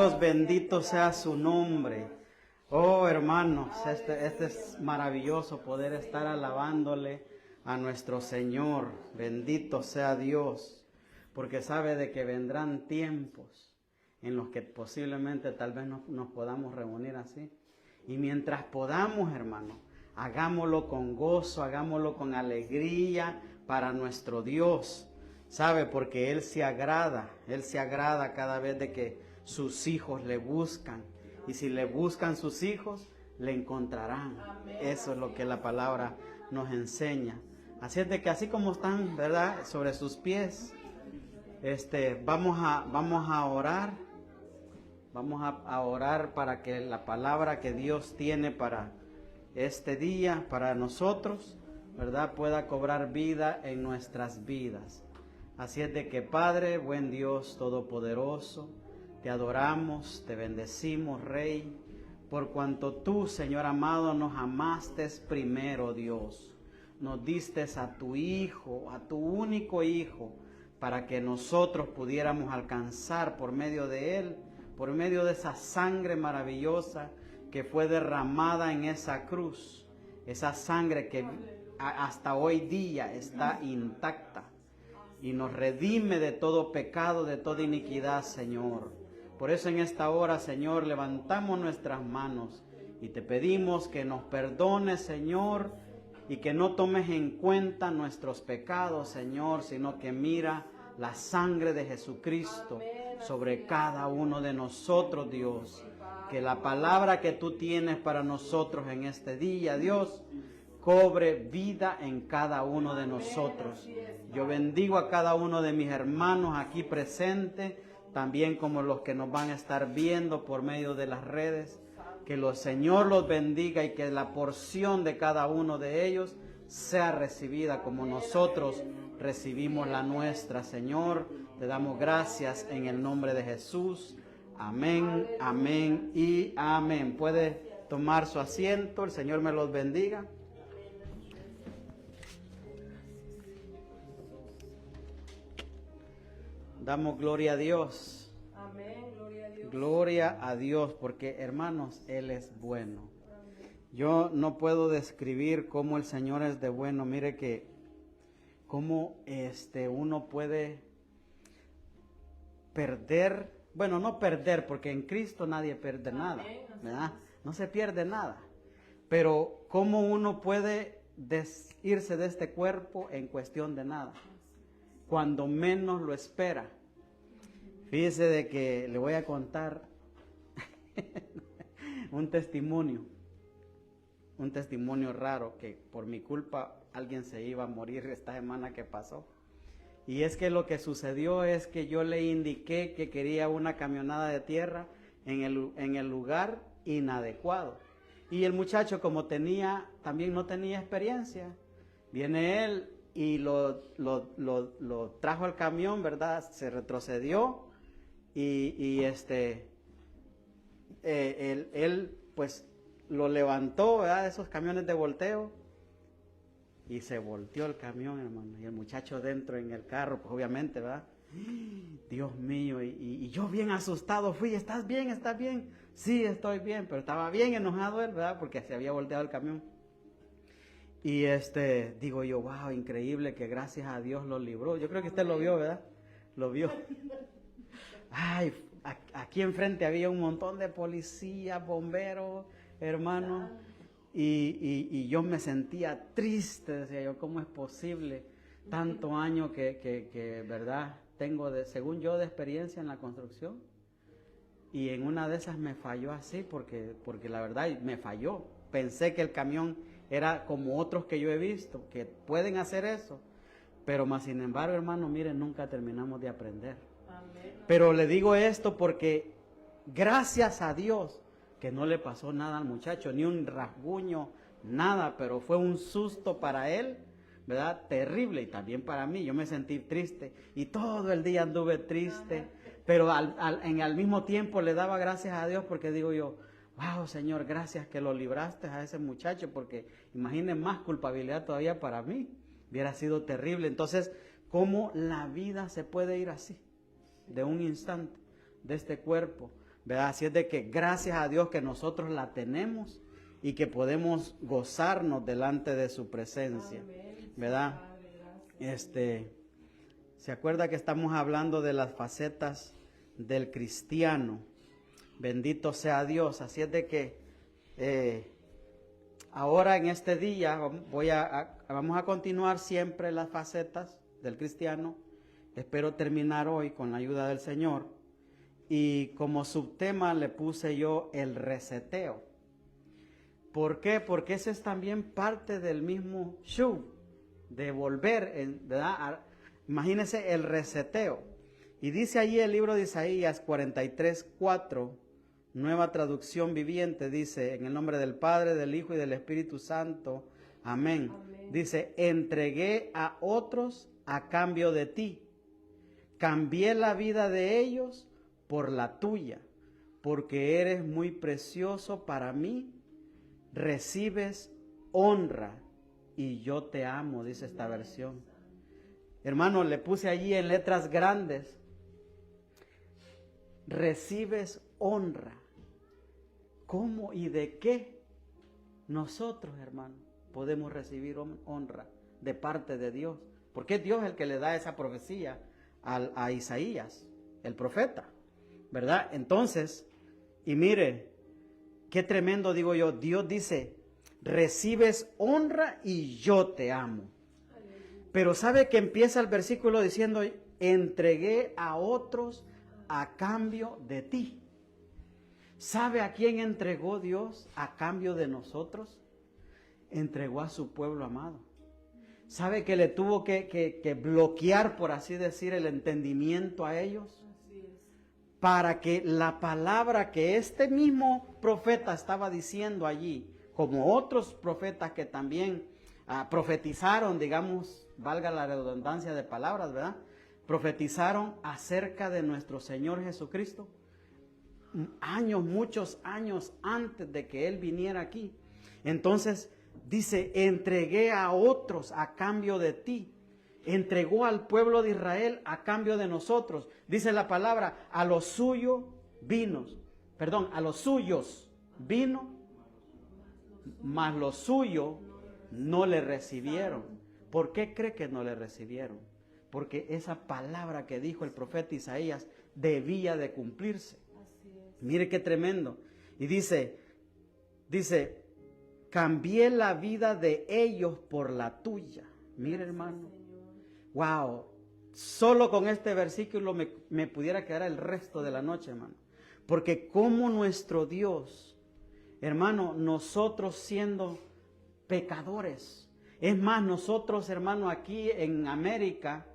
Dios, bendito sea su nombre. Oh, hermanos, este es maravilloso poder estar alabándole a nuestro Señor. Bendito sea Dios, porque sabe de que vendrán tiempos en los que posiblemente tal vez nos podamos reunir así. Y mientras podamos, hermano, hagámoslo con gozo, hagámoslo con alegría para nuestro Dios. ¿Sabe? Porque Él se agrada cada vez de que sus hijos le buscan. Y si le buscan sus hijos, le encontrarán. Amén. Eso es lo que la palabra nos enseña. Así es de que así como están, ¿verdad?, sobre sus pies, vamos a orar. Vamos a orar para que la palabra que Dios tiene para este día, para nosotros, ¿verdad?, pueda cobrar vida en nuestras vidas. Así es de que, Padre, buen Dios todopoderoso, te adoramos, te bendecimos, Rey, por cuanto tú, Señor amado, nos amaste primero, Dios. Nos diste a tu Hijo, a tu único Hijo, para que nosotros pudiéramos alcanzar por medio de Él, por medio de esa sangre maravillosa que fue derramada en esa cruz, esa sangre que hasta hoy día está intacta y nos redime de todo pecado, de toda iniquidad, Señor. Por eso en esta hora, Señor, levantamos nuestras manos y te pedimos que nos perdones, Señor, y que no tomes en cuenta nuestros pecados, Señor, sino que mira la sangre de Jesucristo sobre cada uno de nosotros, Dios. Que la palabra que tú tienes para nosotros en este día, Dios, cobre vida en cada uno de nosotros. Yo bendigo a cada uno de mis hermanos aquí presentes, también como los que nos van a estar viendo por medio de las redes. Que el Señor los bendiga y que la porción de cada uno de ellos sea recibida como nosotros recibimos la nuestra, Señor. Te damos gracias en el nombre de Jesús. Amén, amén y amén. Puede tomar su asiento, el Señor me los bendiga. Damos gloria a Dios. Amén, gloria a Dios. Gloria a Dios, porque hermanos, Él es bueno. Yo no puedo describir cómo el Señor es de bueno. Mire que cómo uno puede perder, bueno, no perder, porque en Cristo nadie pierde nada, ¿verdad? No se pierde nada. Pero cómo uno puede irse de este cuerpo en cuestión de nada, cuando menos lo espera. Fíjese de que le voy a contar un testimonio raro, que por mi culpa alguien se iba a morir esta semana que pasó. Y es que lo que sucedió es que yo le indiqué que quería una camionada de tierra en el lugar inadecuado. Y el muchacho, como también no tenía experiencia, viene él y lo trajo al camión, ¿verdad? Se retrocedió y él pues lo levantó, ¿verdad?, de esos camiones de volteo, y se volteó el camión, hermano, y el muchacho dentro en el carro, pues obviamente, ¿verdad? Dios mío, y yo bien asustado fui. ¿Estás bien? ¿Estás bien? Sí, estoy bien, pero estaba bien enojado él, ¿verdad?, porque se había volteado el camión. Y digo yo, wow, increíble que gracias a Dios lo libró. Yo creo que usted lo vio, ¿verdad? Lo vio. Ay, aquí enfrente había un montón de policías, bomberos, hermanos, y yo me sentía triste, decía yo, ¿cómo es posible tanto año que verdad, tengo según yo de experiencia en la construcción? Y en una de esas me falló así, porque la verdad me falló. Pensé que el camión era como otros que yo he visto, que pueden hacer eso, pero más sin embargo, hermano, miren, nunca terminamos de aprender. Amén. Pero le digo esto porque gracias a Dios que no le pasó nada al muchacho, ni un rasguño, nada, pero fue un susto para él, ¿verdad? Terrible, y también para mí. Yo me sentí triste y todo el día anduve triste, pero al mismo tiempo le daba gracias a Dios, porque digo yo, wow, Señor, gracias que lo libraste a ese muchacho, porque imaginen, más culpabilidad todavía para mí, hubiera sido terrible. Entonces, ¿cómo la vida se puede ir así, de un instante, de este cuerpo? ¿verdad? Así es de que gracias a Dios que nosotros la tenemos y que podemos gozarnos delante de su presencia, ¿verdad? ¿Se acuerda que estamos hablando de las facetas del cristiano? Bendito sea Dios. Así es de que ahora en este día vamos a continuar siempre las facetas del cristiano. Espero terminar hoy con la ayuda del Señor. Y como subtema le puse yo el reseteo. ¿Por qué? Porque ese es también parte del mismo shuv, de volver, ¿verdad? Imagínense el reseteo. Y dice allí el libro de Isaías 43:4, nueva traducción viviente, dice, en el nombre del Padre, del Hijo y del Espíritu Santo. Amén. Amén. Dice, entregué a otros a cambio de ti. Cambié la vida de ellos por la tuya, porque eres muy precioso para mí. Recibes honra y yo te amo, dice esta versión. Hermano, le puse allí en letras grandes, recibes honra. ¿Cómo y de qué nosotros, hermano, podemos recibir honra de parte de Dios? Porque es Dios el que le da esa profecía a Isaías, el profeta, ¿verdad? Entonces, y mire, qué tremendo, digo yo, Dios dice, recibes honra y yo te amo. Pero sabe que empieza el versículo diciendo, entregué a otros a cambio de ti. ¿Sabe a quién entregó Dios a cambio de nosotros? Entregó a su pueblo amado. ¿Sabe que le tuvo que bloquear, por así decir, el entendimiento a ellos? Para que la palabra que este mismo profeta estaba diciendo allí, como otros profetas que también profetizaron, digamos, valga la redundancia de palabras, ¿verdad? Profetizaron acerca de nuestro Señor Jesucristo, muchos años antes de que Él viniera aquí. Entonces dice, entregué a otros a cambio de ti. Entregó al pueblo de Israel a cambio de nosotros. Dice la palabra, a los suyos vino, mas los suyos no le recibieron. ¿Por qué cree que no le recibieron? Porque esa palabra que dijo el profeta Isaías debía de cumplirse. Mire qué tremendo. Y dice, cambié la vida de ellos por la tuya. Mire, hermano. Wow. Solo con este versículo me pudiera quedar el resto de la noche, hermano. Porque como nuestro Dios, hermano, nosotros siendo pecadores. Es más, nosotros, hermano, aquí en América,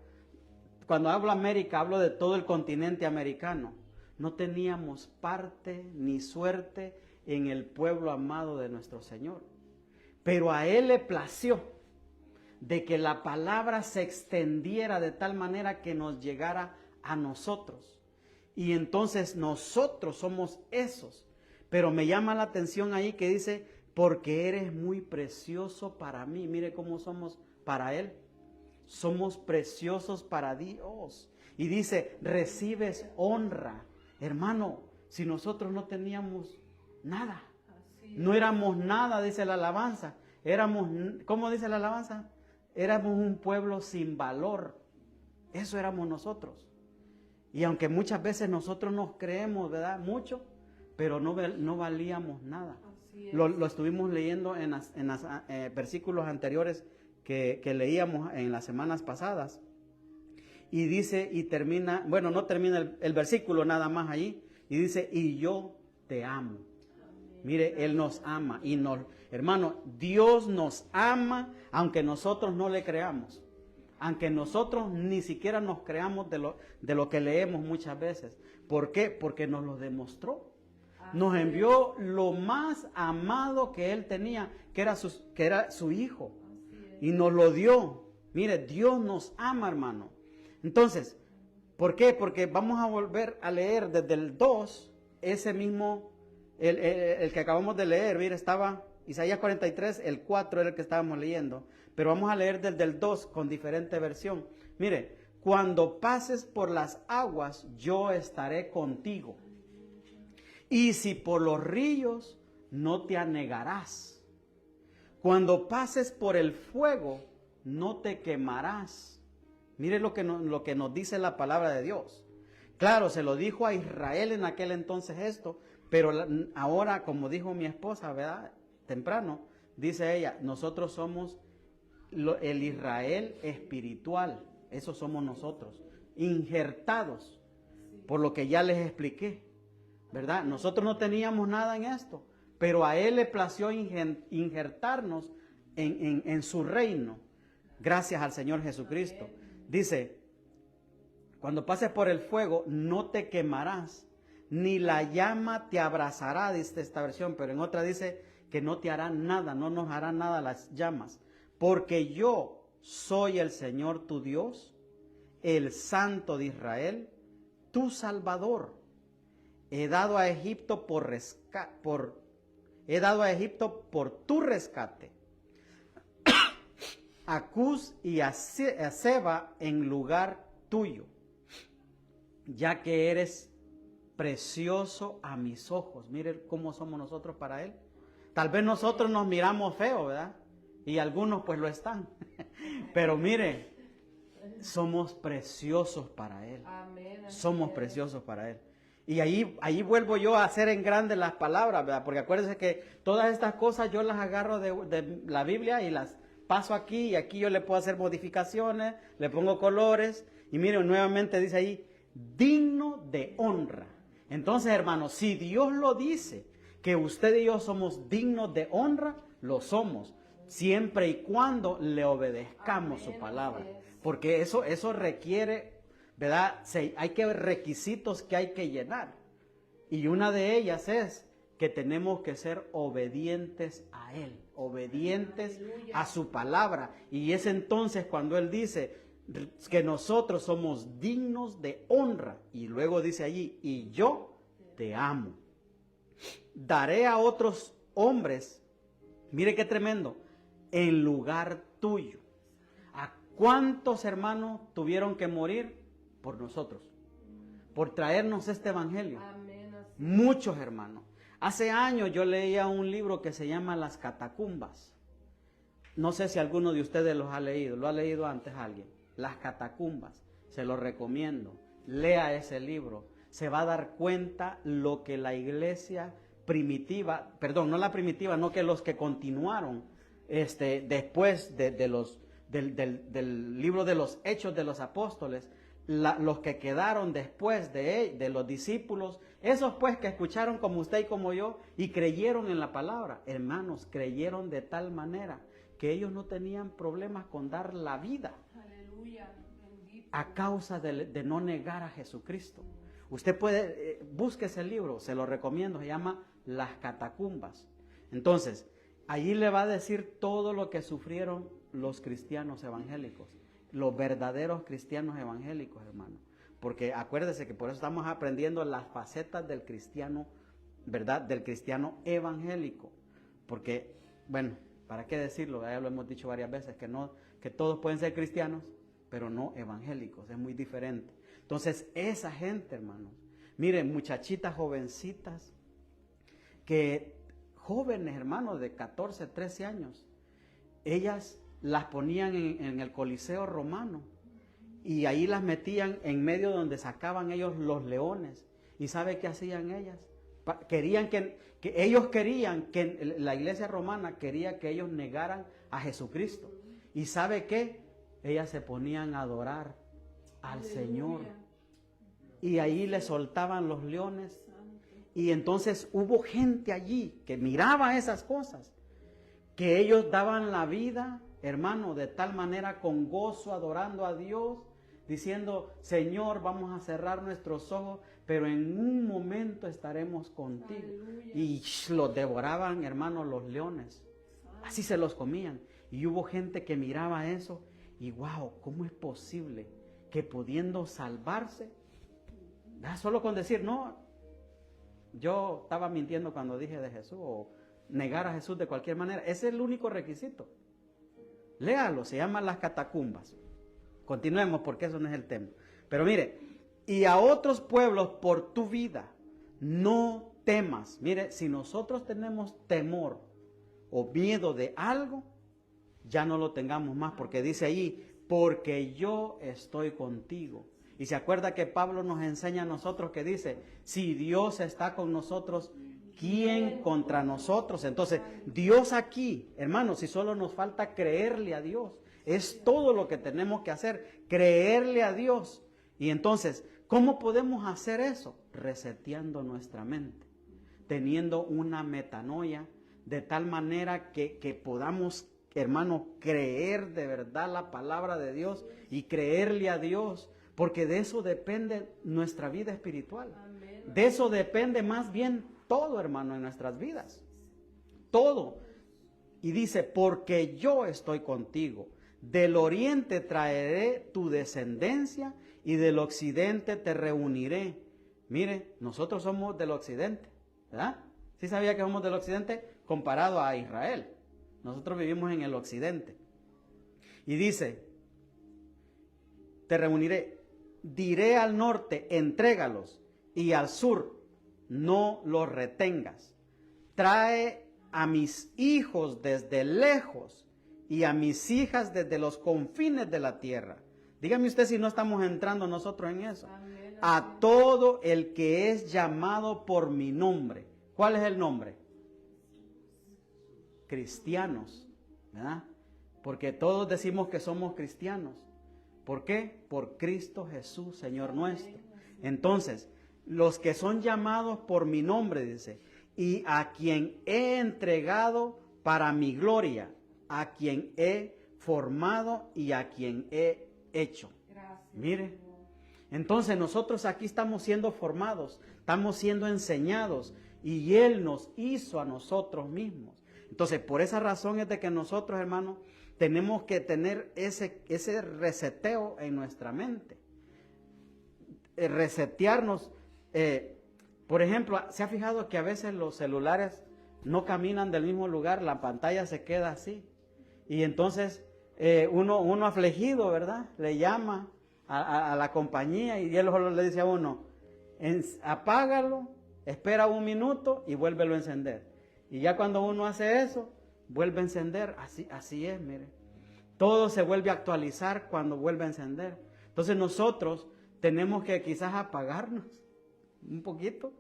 cuando hablo América, hablo de todo el continente americano. No teníamos parte ni suerte en el pueblo amado de nuestro Señor. Pero a Él le plació de que la palabra se extendiera de tal manera que nos llegara a nosotros. Y entonces nosotros somos esos. Pero me llama la atención ahí que dice, porque eres muy precioso para mí. Mire cómo somos para Él. Somos preciosos para Dios. Y dice, recibes honra. Hermano, si nosotros no teníamos nada, no éramos nada, dice la alabanza. Éramos, ¿cómo dice la alabanza? Éramos un pueblo sin valor. Eso éramos nosotros. Y aunque muchas veces nosotros nos creemos, ¿verdad? Mucho, pero no valíamos nada. Lo estuvimos leyendo en los versículos anteriores que leíamos en las semanas pasadas. Y dice, y termina, bueno, no termina el versículo nada más allí. Y dice, y yo te amo. Mire, Él nos ama. Y hermano, Dios nos ama aunque nosotros no le creamos. Aunque nosotros ni siquiera nos creamos de lo que leemos muchas veces. ¿Por qué? Porque nos lo demostró. Nos envió lo más amado que Él tenía, que era su Hijo. Y nos lo dio. Mire, Dios nos ama, hermano. Entonces, ¿por qué? Porque vamos a volver a leer desde el 2, ese mismo, el que acabamos de leer. Mire, estaba Isaías 43, el 4 era el que estábamos leyendo. Pero vamos a leer desde el 2 con diferente versión. Mire, cuando pases por las aguas, yo estaré contigo. Y si por los ríos, no te anegarás. Cuando pases por el fuego, no te quemarás. Mire lo que nos dice la palabra de Dios. Claro, se lo dijo a Israel en aquel entonces esto, pero ahora, como dijo mi esposa, ¿verdad? Temprano, dice ella, nosotros somos el Israel espiritual. Eso somos nosotros, injertados, por lo que ya les expliqué, ¿verdad? Nosotros no teníamos nada en esto, pero a Él le plació injertarnos en su reino, gracias al Señor Jesucristo. Dice, cuando pases por el fuego, no te quemarás, ni la llama te abrazará, dice esta versión, pero en otra dice que no te hará nada, no nos hará nada las llamas, porque yo soy el Señor tu Dios, el Santo de Israel, tu Salvador. He dado a Egipto por tu rescate, a Cus y a Seba en lugar tuyo, ya que eres precioso a mis ojos. Miren cómo somos nosotros para Él. Tal vez nosotros nos miramos feo, ¿verdad? Y algunos pues lo están. Pero mire, somos preciosos para Él. Somos preciosos para Él. Y ahí vuelvo yo a hacer en grande las palabras, ¿verdad? Porque acuérdense que todas estas cosas yo las agarro de la Biblia y las paso aquí, y aquí yo le puedo hacer modificaciones, le pongo colores, y miren, nuevamente dice ahí, digno de honra. Entonces, hermanos, si Dios lo dice, que usted y yo somos dignos de honra, lo somos, siempre y cuando le obedezcamos su palabra. Porque eso requiere, ¿verdad? Hay requisitos que hay que llenar. Y una de ellas es que tenemos que ser obedientes a Él, obedientes a su palabra. Y es entonces cuando Él dice que nosotros somos dignos de honra. Y luego dice allí, y yo te amo. Daré a otros hombres, mire qué tremendo, en lugar tuyo. ¿A cuántos hermanos tuvieron que morir por nosotros? Por traernos este evangelio. Muchos hermanos. Hace años yo leía un libro que se llama Las Catacumbas. No sé si alguno de ustedes los ha leído. ¿Lo ha leído antes alguien? Las Catacumbas. Se lo recomiendo. Lea ese libro. Se va a dar cuenta lo que la iglesia primitiva, perdón, no la primitiva, no que los que continuaron después del libro de los Hechos de los Apóstoles, los que quedaron después de los discípulos, esos pues que escucharon como usted y como yo y creyeron en la palabra, hermanos, creyeron de tal manera que ellos no tenían problemas con dar la vida. Aleluya, a causa de no negar a Jesucristo. Usted puede, busque ese libro, se lo recomiendo, se llama Las Catacumbas. Entonces, allí le va a decir todo lo que sufrieron los cristianos evangélicos, los verdaderos cristianos evangélicos, hermano. Porque acuérdese que por eso estamos aprendiendo las facetas del cristiano, ¿verdad? Del cristiano evangélico. Porque, bueno, ¿para qué decirlo? Ya lo hemos dicho varias veces, que todos pueden ser cristianos, pero no evangélicos, es muy diferente. Entonces, esa gente, hermanos, miren, muchachitas jovencitas, jóvenes, hermanos, de 14, 13 años, ellas las ponían en el Coliseo romano y ahí las metían en medio donde sacaban ellos los leones. ¿Y sabe qué hacían ellas? Ellos querían que la iglesia romana quería que ellos negaran a Jesucristo. ¿Y sabe qué? Ellas se ponían a adorar al Señor. Y ahí le soltaban los leones. Y entonces hubo gente allí que miraba esas cosas, que ellos daban la vida, hermano, de tal manera con gozo, adorando a Dios, diciendo, Señor, vamos a cerrar nuestros ojos, pero en un momento estaremos contigo. Aleluya. Y los devoraban, hermano, los leones. Así se los comían. Y hubo gente que miraba eso y wow, ¿cómo es posible que pudiendo salvarse, solo con decir, no, yo estaba mintiendo cuando dije de Jesús, o negar a Jesús de cualquier manera? Ese es el único requisito. Léalo, se llama Las Catacumbas. Continuemos porque eso no es el tema. Pero mire, y a otros pueblos por tu vida no temas. Mire, si nosotros tenemos temor o miedo de algo, ya no lo tengamos más, porque dice ahí, porque yo estoy contigo. Y se acuerda que Pablo nos enseña a nosotros que dice, si Dios está con nosotros, ¿quién contra nosotros? Entonces, Dios aquí, hermanos, si solo nos falta creerle a Dios, es todo lo que tenemos que hacer, creerle a Dios. Y entonces, ¿cómo podemos hacer eso? Reseteando nuestra mente, teniendo una metanoia, de tal manera que podamos, hermano, creer de verdad la palabra de Dios y creerle a Dios, porque de eso depende nuestra vida espiritual. De eso depende más bien todo, hermano, en nuestras vidas. Todo. Y dice, porque yo estoy contigo. Del oriente traeré tu descendencia y del occidente te reuniré. Mire, nosotros somos del occidente, ¿verdad? ¿Sí sabía que somos del occidente comparado a Israel? Nosotros vivimos en el occidente. Y dice, te reuniré, diré al norte, entrégalos, y al sur, no los retengas. Trae a mis hijos desde lejos y a mis hijas desde los confines de la tierra. Dígame usted si no estamos entrando nosotros en eso. Amén. A todo el que es llamado por mi nombre. ¿Cuál es el nombre? Cristianos, ¿verdad? Porque todos decimos que somos cristianos. ¿Por qué? Por Cristo Jesús, Señor nuestro. Entonces, los que son llamados por mi nombre, dice, y a quien he entregado para mi gloria, a quien he formado y a quien he hecho. Gracias. Mire, entonces nosotros aquí estamos siendo formados, estamos siendo enseñados y Él nos hizo a nosotros mismos. Entonces, por esa razón es de que nosotros, hermanos, tenemos que tener ese reseteo en nuestra mente. Resetearnos. Por ejemplo, ¿se ha fijado que a veces los celulares no caminan del mismo lugar? La pantalla se queda así. Y entonces uno afligido, ¿verdad? Le llama a la compañía y él le dice a uno, apágalo, espera un minuto y vuélvelo a encender. Y ya cuando uno hace eso, vuelve a encender. Así es, mire. Todo se vuelve a actualizar cuando vuelve a encender. Entonces nosotros tenemos que quizás apagarnos un poquito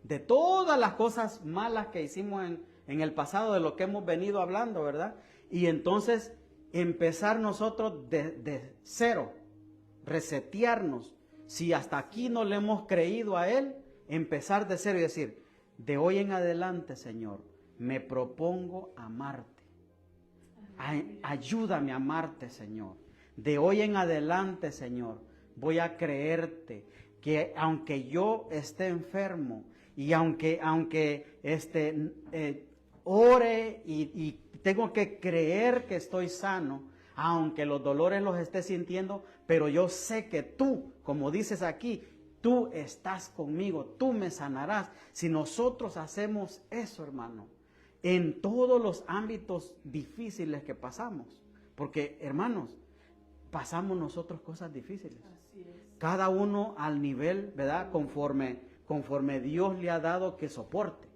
de todas las cosas malas que hicimos en el pasado, de lo que hemos venido hablando, ¿verdad? Y entonces empezar nosotros de cero, resetearnos. Si hasta aquí no le hemos creído a Él, empezar de cero y decir, de hoy en adelante, Señor, me propongo amarte. Ayúdame a amarte, Señor. De hoy en adelante, Señor, voy a creerte que aunque yo esté enfermo y aunque ore y tengo que creer que estoy sano, aunque los dolores los esté sintiendo, pero yo sé que tú, como dices aquí, tú estás conmigo, tú me sanarás. Si nosotros hacemos eso, hermano, en todos los ámbitos difíciles que pasamos, porque, hermanos, pasamos nosotros cosas difíciles. Así es. Cada uno al nivel, ¿verdad? Conforme Dios le ha dado que soporte.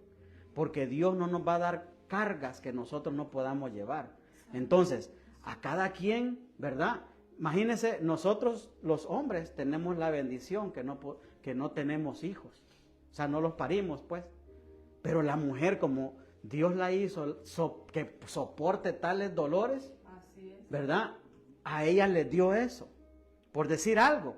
Porque Dios no nos va a dar cargas que nosotros no podamos llevar. Entonces, a cada quien, ¿verdad? Imagínense, nosotros los hombres tenemos la bendición que no tenemos hijos. O sea, no los parimos, pues. Pero la mujer, como Dios la hizo, que soporte tales dolores, Así es. ¿verdad? A ella le dio eso, por decir algo.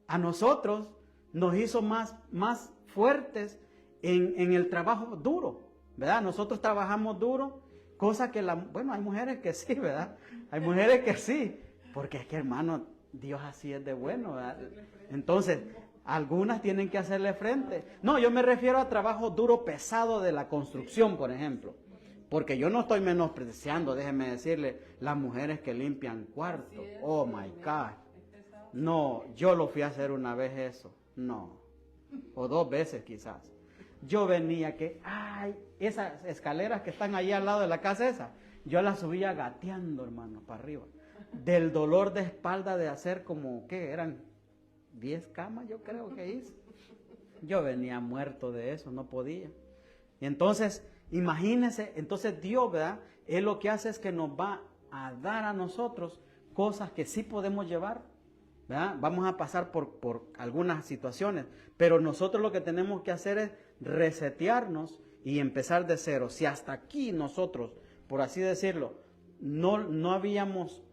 A nosotros nos hizo más fuertes en el trabajo duro, ¿verdad? Nosotros trabajamos duro, cosa que bueno, hay mujeres que sí, ¿verdad? Hay mujeres que sí, porque es que, hermano, Dios así es de bueno, ¿verdad? Entonces, algunas tienen que hacerle frente. No, yo me refiero a trabajo duro, pesado de la construcción, por ejemplo. Porque yo no estoy menospreciando, déjeme decirle, las mujeres que limpian cuartos. Oh my God. No, yo lo fui a hacer una vez eso. No. O 2 veces quizás. Yo venía esas escaleras que están ahí al lado de la casa esa, yo las subía gateando, hermano, para arriba. Del dolor de espalda de hacer como, ¿qué? Eran 10 camas, yo creo que hice. Yo venía muerto de eso, no podía. Y entonces, imagínense, entonces Dios, ¿verdad? Él lo que hace es que nos va a dar a nosotros cosas que sí podemos llevar, ¿verdad? Vamos a pasar por algunas situaciones, pero nosotros lo que tenemos que hacer es resetearnos y empezar de cero. Si hasta aquí nosotros, por así decirlo, no nos habíamos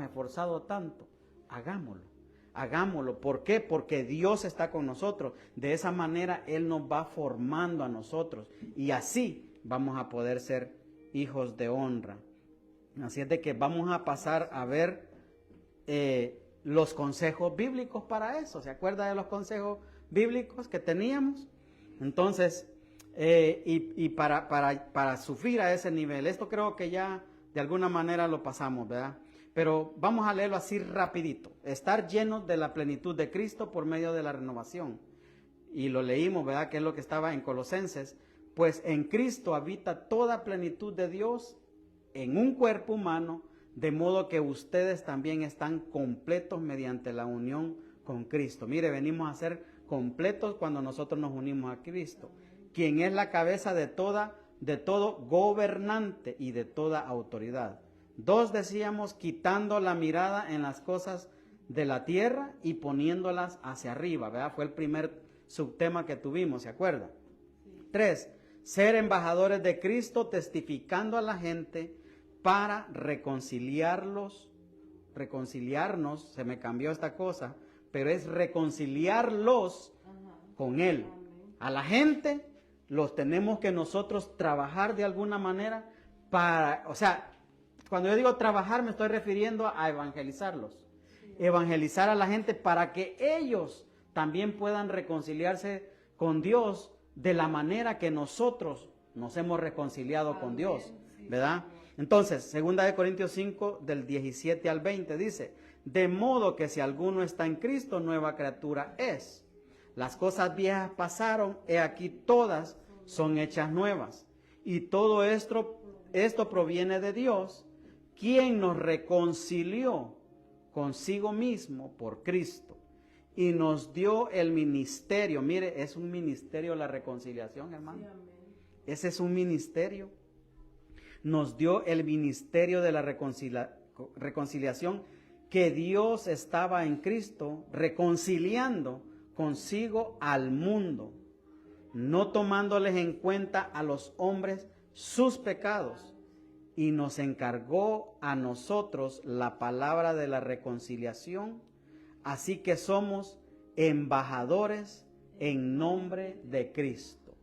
esforzado tanto, hagámoslo. Hagámoslo. ¿Por qué? Porque Dios está con nosotros. De esa manera Él nos va formando a nosotros. Y así vamos a poder ser hijos de honra. Así es de que vamos a pasar a ver los consejos bíblicos para eso. ¿Se acuerda de los consejos bíblicos que teníamos? Entonces, para sufrir a ese nivel, esto creo que ya de alguna manera lo pasamos, ¿verdad? Pero vamos a leerlo así rapidito. Estar llenos de la plenitud de Cristo por medio de la renovación. Y lo leímos, ¿verdad? Que es lo que estaba en Colosenses. Pues en Cristo habita toda plenitud de Dios en un cuerpo humano, de modo que ustedes también están completos mediante la unión con Cristo. Mire, venimos a ser completos cuando nosotros nos unimos a Cristo, quien es la cabeza de todo gobernante y de toda autoridad. 2, decíamos, quitando la mirada en las cosas de la tierra y poniéndolas hacia arriba, ¿verdad? Fue el primer subtema que tuvimos, ¿se acuerda? 3, ser embajadores de Cristo, testificando a la gente para reconciliarnos, se me cambió esta cosa, pero es reconciliarlos con Él. A la gente los tenemos que nosotros trabajar de alguna manera para, o sea, cuando yo digo trabajar me estoy refiriendo a evangelizarlos. Evangelizar a la gente para que ellos también puedan reconciliarse con Dios de la manera que nosotros nos hemos reconciliado con Dios, ¿verdad? Entonces, 2 Corintios 5, del 17 al 20, dice, de modo que si alguno está en Cristo, nueva criatura es. Las cosas viejas pasaron, he aquí todas son hechas nuevas. Y todo esto proviene de Dios, quien nos reconcilió consigo mismo por Cristo y nos dio el ministerio. Mire, es un ministerio la reconciliación, hermano. Ese es un ministerio. Nos dio el ministerio de la reconciliación, que Dios estaba en Cristo reconciliando consigo al mundo, no tomándoles en cuenta a los hombres sus pecados, y nos encargó a nosotros la palabra de la reconciliación. Así que somos embajadores en nombre de Cristo.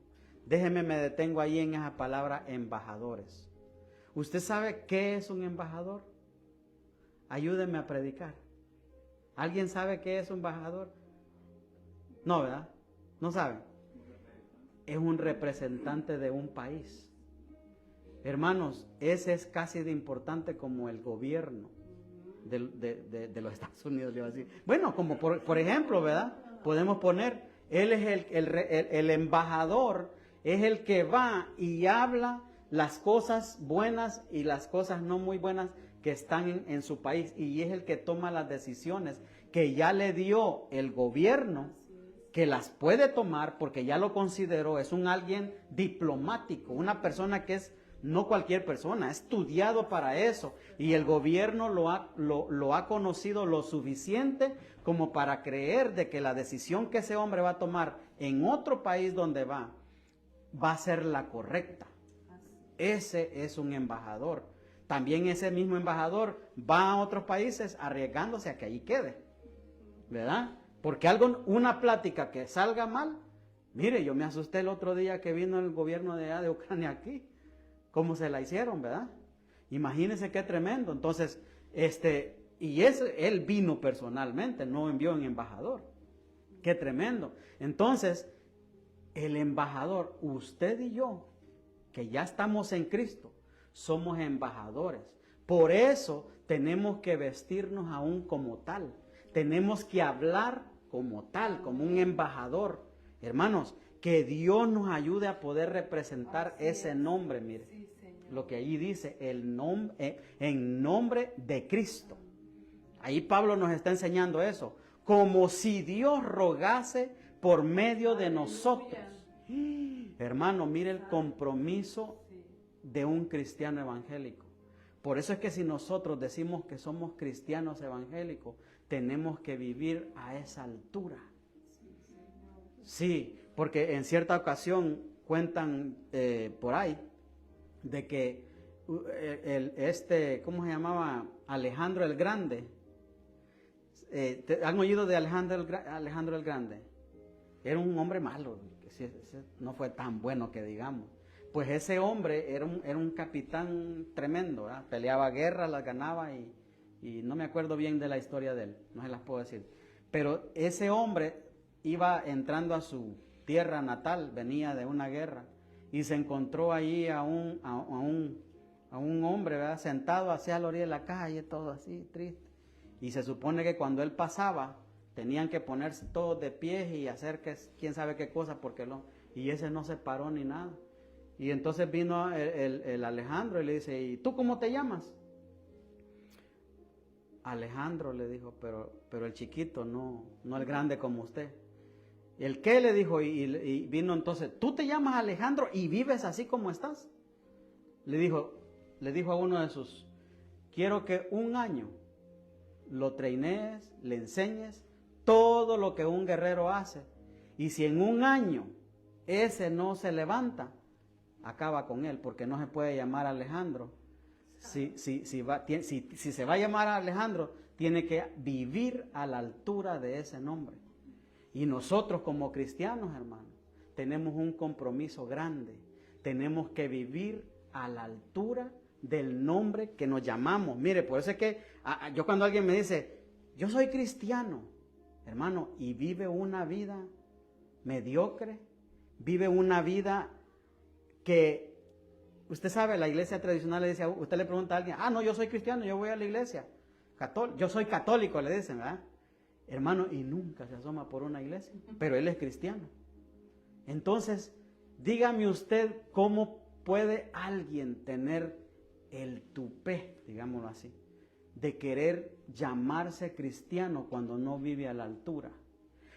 Déjeme, me detengo ahí en esa palabra embajadores. ¿Usted sabe qué es un embajador? Ayúdeme a predicar. ¿Alguien sabe qué es un embajador? No, ¿verdad? No saben. Es un representante de un país. Hermanos, ese es casi de importante como el gobierno de los Estados Unidos, le iba a decir. Bueno, como por ejemplo, ¿verdad? Podemos poner, él es el embajador, es el que va y habla las cosas buenas y las cosas no muy buenas que están en su país, y es el que toma las decisiones que ya le dio el gobierno, que las puede tomar porque ya lo consideró. Es alguien diplomático, una persona que es no cualquier persona, ha estudiado para eso, y el gobierno lo ha conocido lo suficiente como para creer de que la decisión que ese hombre va a tomar en otro país donde va a ser la correcta. Ese es un embajador. También ese mismo embajador va a otros países arriesgándose a que allí quede, ¿verdad? Porque una plática que salga mal, mire, yo me asusté el otro día que vino el gobierno de Ucrania aquí, cómo se la hicieron, ¿verdad? Imagínense qué tremendo. Entonces, él vino personalmente, no envió un embajador. Qué tremendo. Entonces, el embajador, usted y yo, que ya estamos en Cristo, somos embajadores. Por eso tenemos que vestirnos aún como tal. Tenemos que hablar como tal, como un embajador. Hermanos, que Dios nos ayude a poder representar ese nombre, mire. Lo que allí dice, en nombre de Cristo. Ahí Pablo nos está enseñando eso. Como si Dios rogase por medio de nosotros. Hermano, mire el compromiso de un cristiano evangélico. Por eso es que si nosotros decimos que somos cristianos evangélicos, tenemos que vivir a esa altura. Sí, porque en cierta ocasión cuentan por ahí de que ¿cómo se llamaba? Alejandro el Grande. ¿Han oído de Alejandro el Grande? Era un hombre malo, que no fue tan bueno que digamos. Pues ese hombre era un capitán tremendo, ¿verdad? Peleaba guerras, las ganaba y no me acuerdo bien de la historia de él, no se las puedo decir. Pero ese hombre iba entrando a su tierra natal, venía de una guerra y se encontró ahí a un hombre, ¿verdad? Sentado hacia la orilla de la calle, todo así, triste. Y se supone que cuando él pasaba, tenían que ponerse todos de pie y hacer quién sabe qué cosa, y ese no se paró ni nada. Y entonces vino el Alejandro y le dice, ¿y tú cómo te llamas? Alejandro, le dijo, pero el chiquito, no el grande como usted. ¿El qué? Le dijo, y vino entonces, ¿tú te llamas Alejandro y vives así como estás? Le dijo a uno de sus, quiero que un año lo trainees, le enseñes todo lo que un guerrero hace. Y si en un año ese no se levanta, acaba con él, porque no se puede llamar Alejandro. Si se va a llamar Alejandro, tiene que vivir a la altura de ese nombre. Y nosotros como cristianos, hermanos, tenemos un compromiso grande. Tenemos que vivir a la altura del nombre que nos llamamos. Mire, por eso es que yo cuando alguien me dice, yo soy cristiano, hermano, y vive una vida mediocre, vive una vida que, usted sabe, la iglesia tradicional le dice, usted le pregunta a alguien, no, yo soy cristiano, yo voy a la iglesia, yo soy católico, le dicen, ¿verdad? Hermano, y nunca se asoma por una iglesia, pero él es cristiano. Entonces, dígame usted cómo puede alguien tener el tupé, digámoslo así, de querer llamarse cristiano cuando no vive a la altura.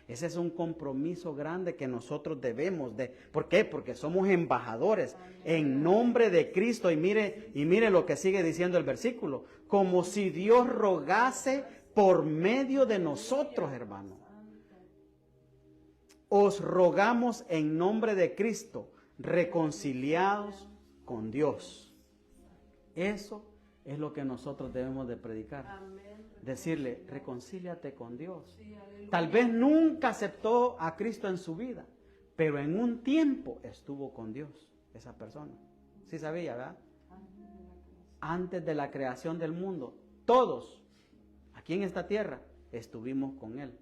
Ese es un compromiso grande que nosotros debemos de. ¿Por qué? Porque somos embajadores en nombre de Cristo. Y mire lo que sigue diciendo el versículo. Como si Dios rogase por medio de nosotros, hermano. Os rogamos en nombre de Cristo, reconciliados con Dios. Eso es lo que nosotros debemos de predicar. Decirle, reconcíliate con Dios. Tal vez nunca aceptó a Cristo en su vida, pero en un tiempo estuvo con Dios, esa persona. Sí sabía, ¿verdad? Antes de la creación del mundo, todos aquí en esta tierra estuvimos con Él.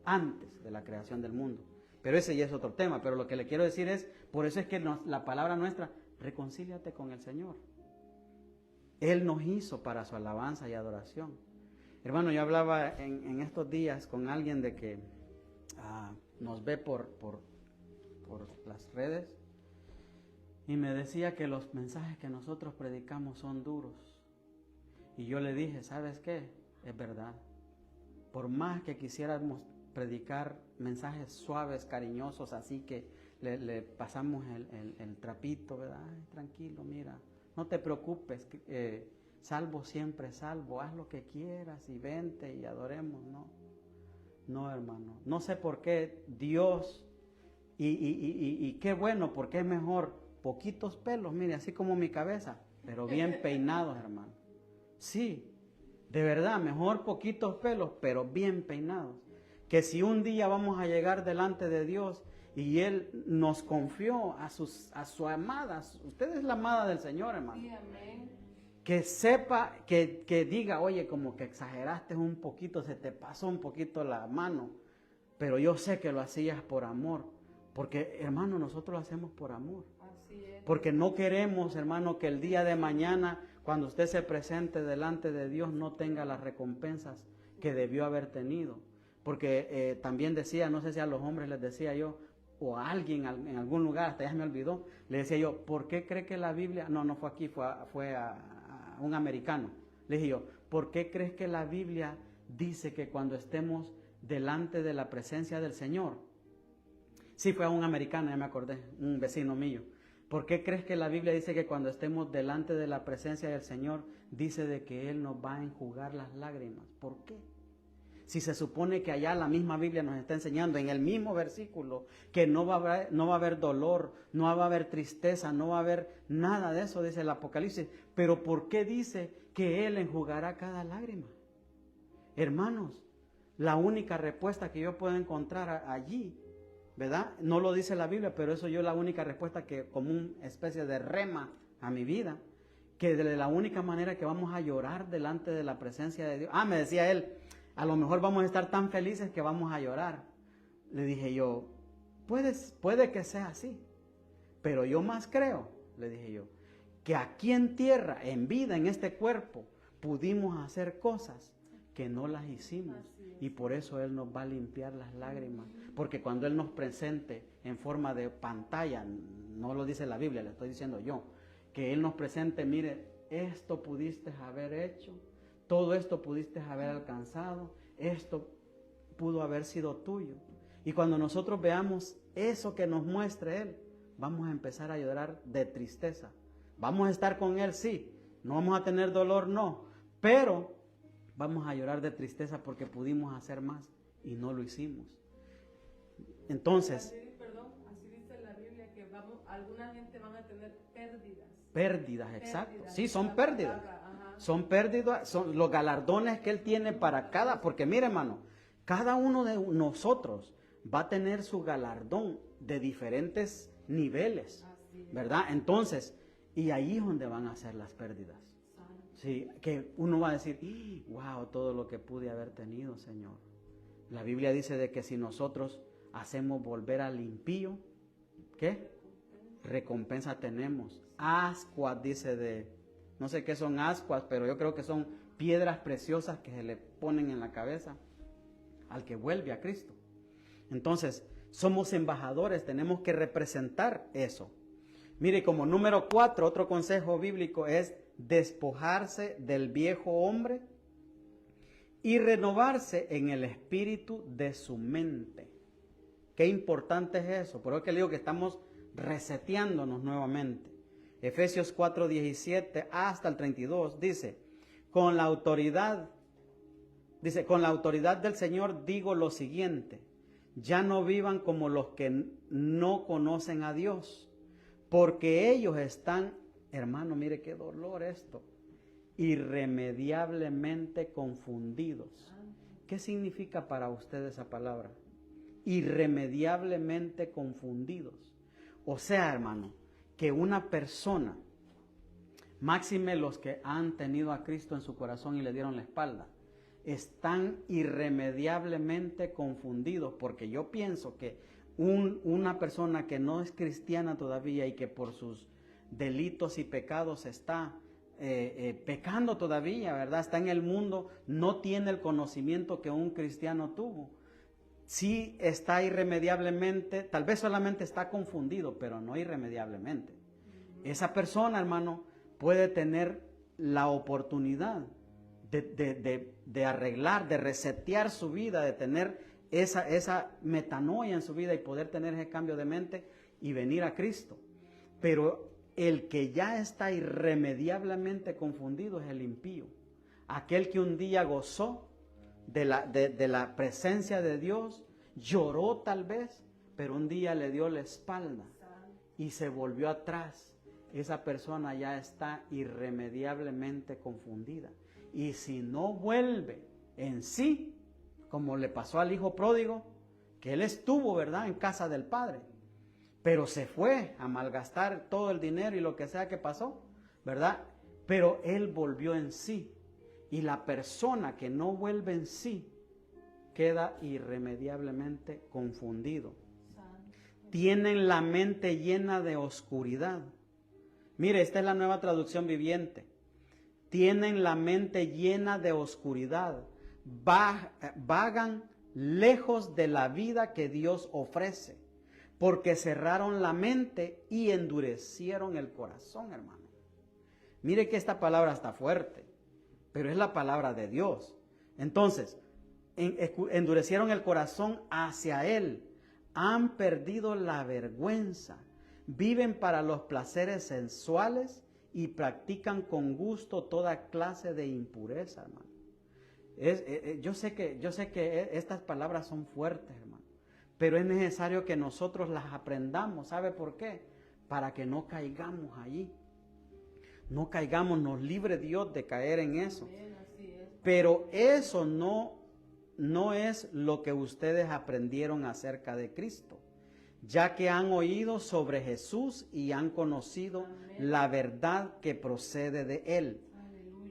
Antes de la creación del mundo. Pero ese ya es otro tema. Pero lo que le quiero decir es, por eso es que la palabra nuestra, reconcíliate con el Señor. Él nos hizo para su alabanza y adoración. Hermano, yo hablaba en estos días con alguien de que nos ve por las redes y me decía que los mensajes que nosotros predicamos son duros. Y yo le dije, ¿sabes qué? Es verdad. Por más que quisiéramos predicar mensajes suaves, cariñosos, así que le pasamos el trapito, ¿verdad? Ay, tranquilo, mira, no te preocupes, salvo siempre salvo, haz lo que quieras y vente y adoremos. No, hermano, no sé por qué Dios, y qué bueno, porque es mejor poquitos pelos, mire, así como mi cabeza, pero bien peinados, hermano. Sí, de verdad, mejor poquitos pelos, pero bien peinados. Que si un día vamos a llegar delante de Dios y Él nos confió a su amada, usted es la amada del Señor, hermano. Sí, amén. Que sepa, que diga, oye, como que exageraste un poquito, se te pasó un poquito la mano, pero yo sé que lo hacías por amor, porque, hermano, nosotros lo hacemos por amor. Así es. Porque no queremos, hermano, que el día de mañana, cuando usted se presente delante de Dios, no tenga las recompensas que debió haber tenido. Porque también decía, no sé si a los hombres les decía yo, o a alguien en algún lugar, hasta ya me olvidó, le decía yo, ¿por qué cree que la Biblia, no fue aquí, fue a un americano? Le dije yo, ¿por qué crees que la Biblia dice que cuando estemos delante de la presencia del Señor, Sí, fue a un americano, ya me acordé, un vecino mío. ¿Por qué crees que la Biblia dice que cuando estemos delante de la presencia del Señor, dice de que Él nos va a enjugar las lágrimas? ¿Por qué? Si se supone que allá la misma Biblia nos está enseñando en el mismo versículo que no va a haber dolor, no va a haber tristeza, no va a haber nada de eso, dice el Apocalipsis. Pero ¿por qué dice que Él enjugará cada lágrima? Hermanos, la única respuesta que yo puedo encontrar allí, ¿verdad? No lo dice la Biblia, pero eso yo la única respuesta que como una especie de rema a mi vida, que de la única manera que vamos a llorar delante de la presencia de Dios. Me decía él, a lo mejor vamos a estar tan felices que vamos a llorar. Le dije yo, puede que sea así, pero yo más creo, le dije yo, que aquí en tierra, en vida, en este cuerpo, pudimos hacer cosas que no las hicimos. Y por eso Él nos va a limpiar las lágrimas. Porque cuando Él nos presente en forma de pantalla, no lo dice la Biblia, le estoy diciendo yo, que Él nos presente, mire, esto pudiste haber hecho, todo esto pudiste haber alcanzado, esto pudo haber sido tuyo. Y cuando nosotros veamos eso que nos muestre Él, vamos a empezar a llorar de tristeza. Vamos a estar con Él, sí, no vamos a tener dolor, no, pero vamos a llorar de tristeza porque pudimos hacer más y no lo hicimos. Entonces, así dice la Biblia que alguna gente van a tener pérdidas. Pérdidas, exacto. Sí, son pérdidas. Son pérdidas, son los galardones que Él tiene para cada, porque mire hermano, cada uno de nosotros va a tener su galardón de diferentes niveles, ¿verdad? Entonces, y ahí es donde van a ser las pérdidas. Sí, que uno va a decir, wow, todo lo que pude haber tenido, Señor. La Biblia dice de que si nosotros hacemos volver al impío, ¿qué? Recompensa tenemos. Ascuas, dice no sé qué son ascuas, pero yo creo que son piedras preciosas que se le ponen en la cabeza al que vuelve a Cristo. Entonces, somos embajadores, tenemos que representar eso. Mire, como número 4, otro consejo bíblico es despojarse del viejo hombre y renovarse en el espíritu de su mente. Qué importante es eso. Por eso que le digo que estamos reseteándonos nuevamente. Efesios 4:17 hasta el 32 dice, con la autoridad del Señor digo lo siguiente, ya no vivan como los que no conocen a Dios, porque ellos están, hermano, mire qué dolor esto, irremediablemente confundidos. ¿Qué significa para usted esa palabra? Irremediablemente confundidos. O sea, hermano, que una persona, máxime los que han tenido a Cristo en su corazón y le dieron la espalda, están irremediablemente confundidos, porque yo pienso que una persona que no es cristiana todavía y que por sus delitos y pecados está pecando todavía, ¿verdad? Está en el mundo, no tiene el conocimiento que un cristiano tuvo. Sí está irremediablemente, tal vez solamente está confundido, pero no irremediablemente. Esa persona, hermano, puede tener la oportunidad de arreglar, de resetear su vida, de tener esa metanoia en su vida y poder tener ese cambio de mente y venir a Cristo. Pero el que ya está irremediablemente confundido es el impío. Aquel que un día gozó de la presencia de Dios, lloró tal vez, pero un día le dio la espalda y se volvió atrás. Esa persona ya está irremediablemente confundida. Y si no vuelve en sí, como le pasó al hijo pródigo, que él estuvo, ¿verdad?, en casa del padre, pero se fue a malgastar todo el dinero y lo que sea que pasó, ¿verdad? Pero él volvió en sí. Y la persona que no vuelve en sí queda irremediablemente confundido. Tienen la mente llena de oscuridad. Mire, esta es la Nueva Traducción Viviente. Tienen la mente llena de oscuridad. Vagan lejos de la vida que Dios ofrece, porque cerraron la mente y endurecieron el corazón, hermano. Mire que esta palabra está fuerte, pero es la palabra de Dios. Entonces, endurecieron el corazón hacia Él, han perdido la vergüenza, viven para los placeres sensuales y practican con gusto toda clase de impureza, hermano. Yo sé que estas palabras son fuertes, hermano, pero es necesario que nosotros las aprendamos. ¿Sabe por qué? Para que no caigamos allí. No caigamos, nos libre Dios de caer en eso. Pero eso no es lo que ustedes aprendieron acerca de Cristo, ya que han oído sobre Jesús y han conocido la verdad que procede de Él.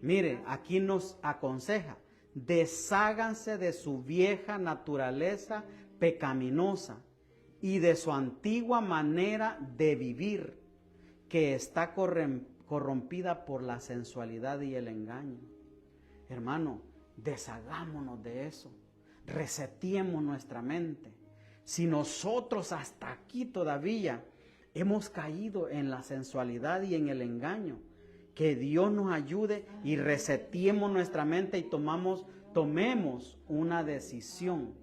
Mire, aquí nos aconseja, desháganse de su vieja naturaleza pecaminosa y de su antigua manera de vivir, que está corrompida por la sensualidad y el engaño. Hermano, deshagámonos de eso, resetiemos nuestra mente. Si nosotros hasta aquí todavía hemos caído en la sensualidad y en el engaño, que Dios nos ayude y resetiemos nuestra mente y tomemos una decisión.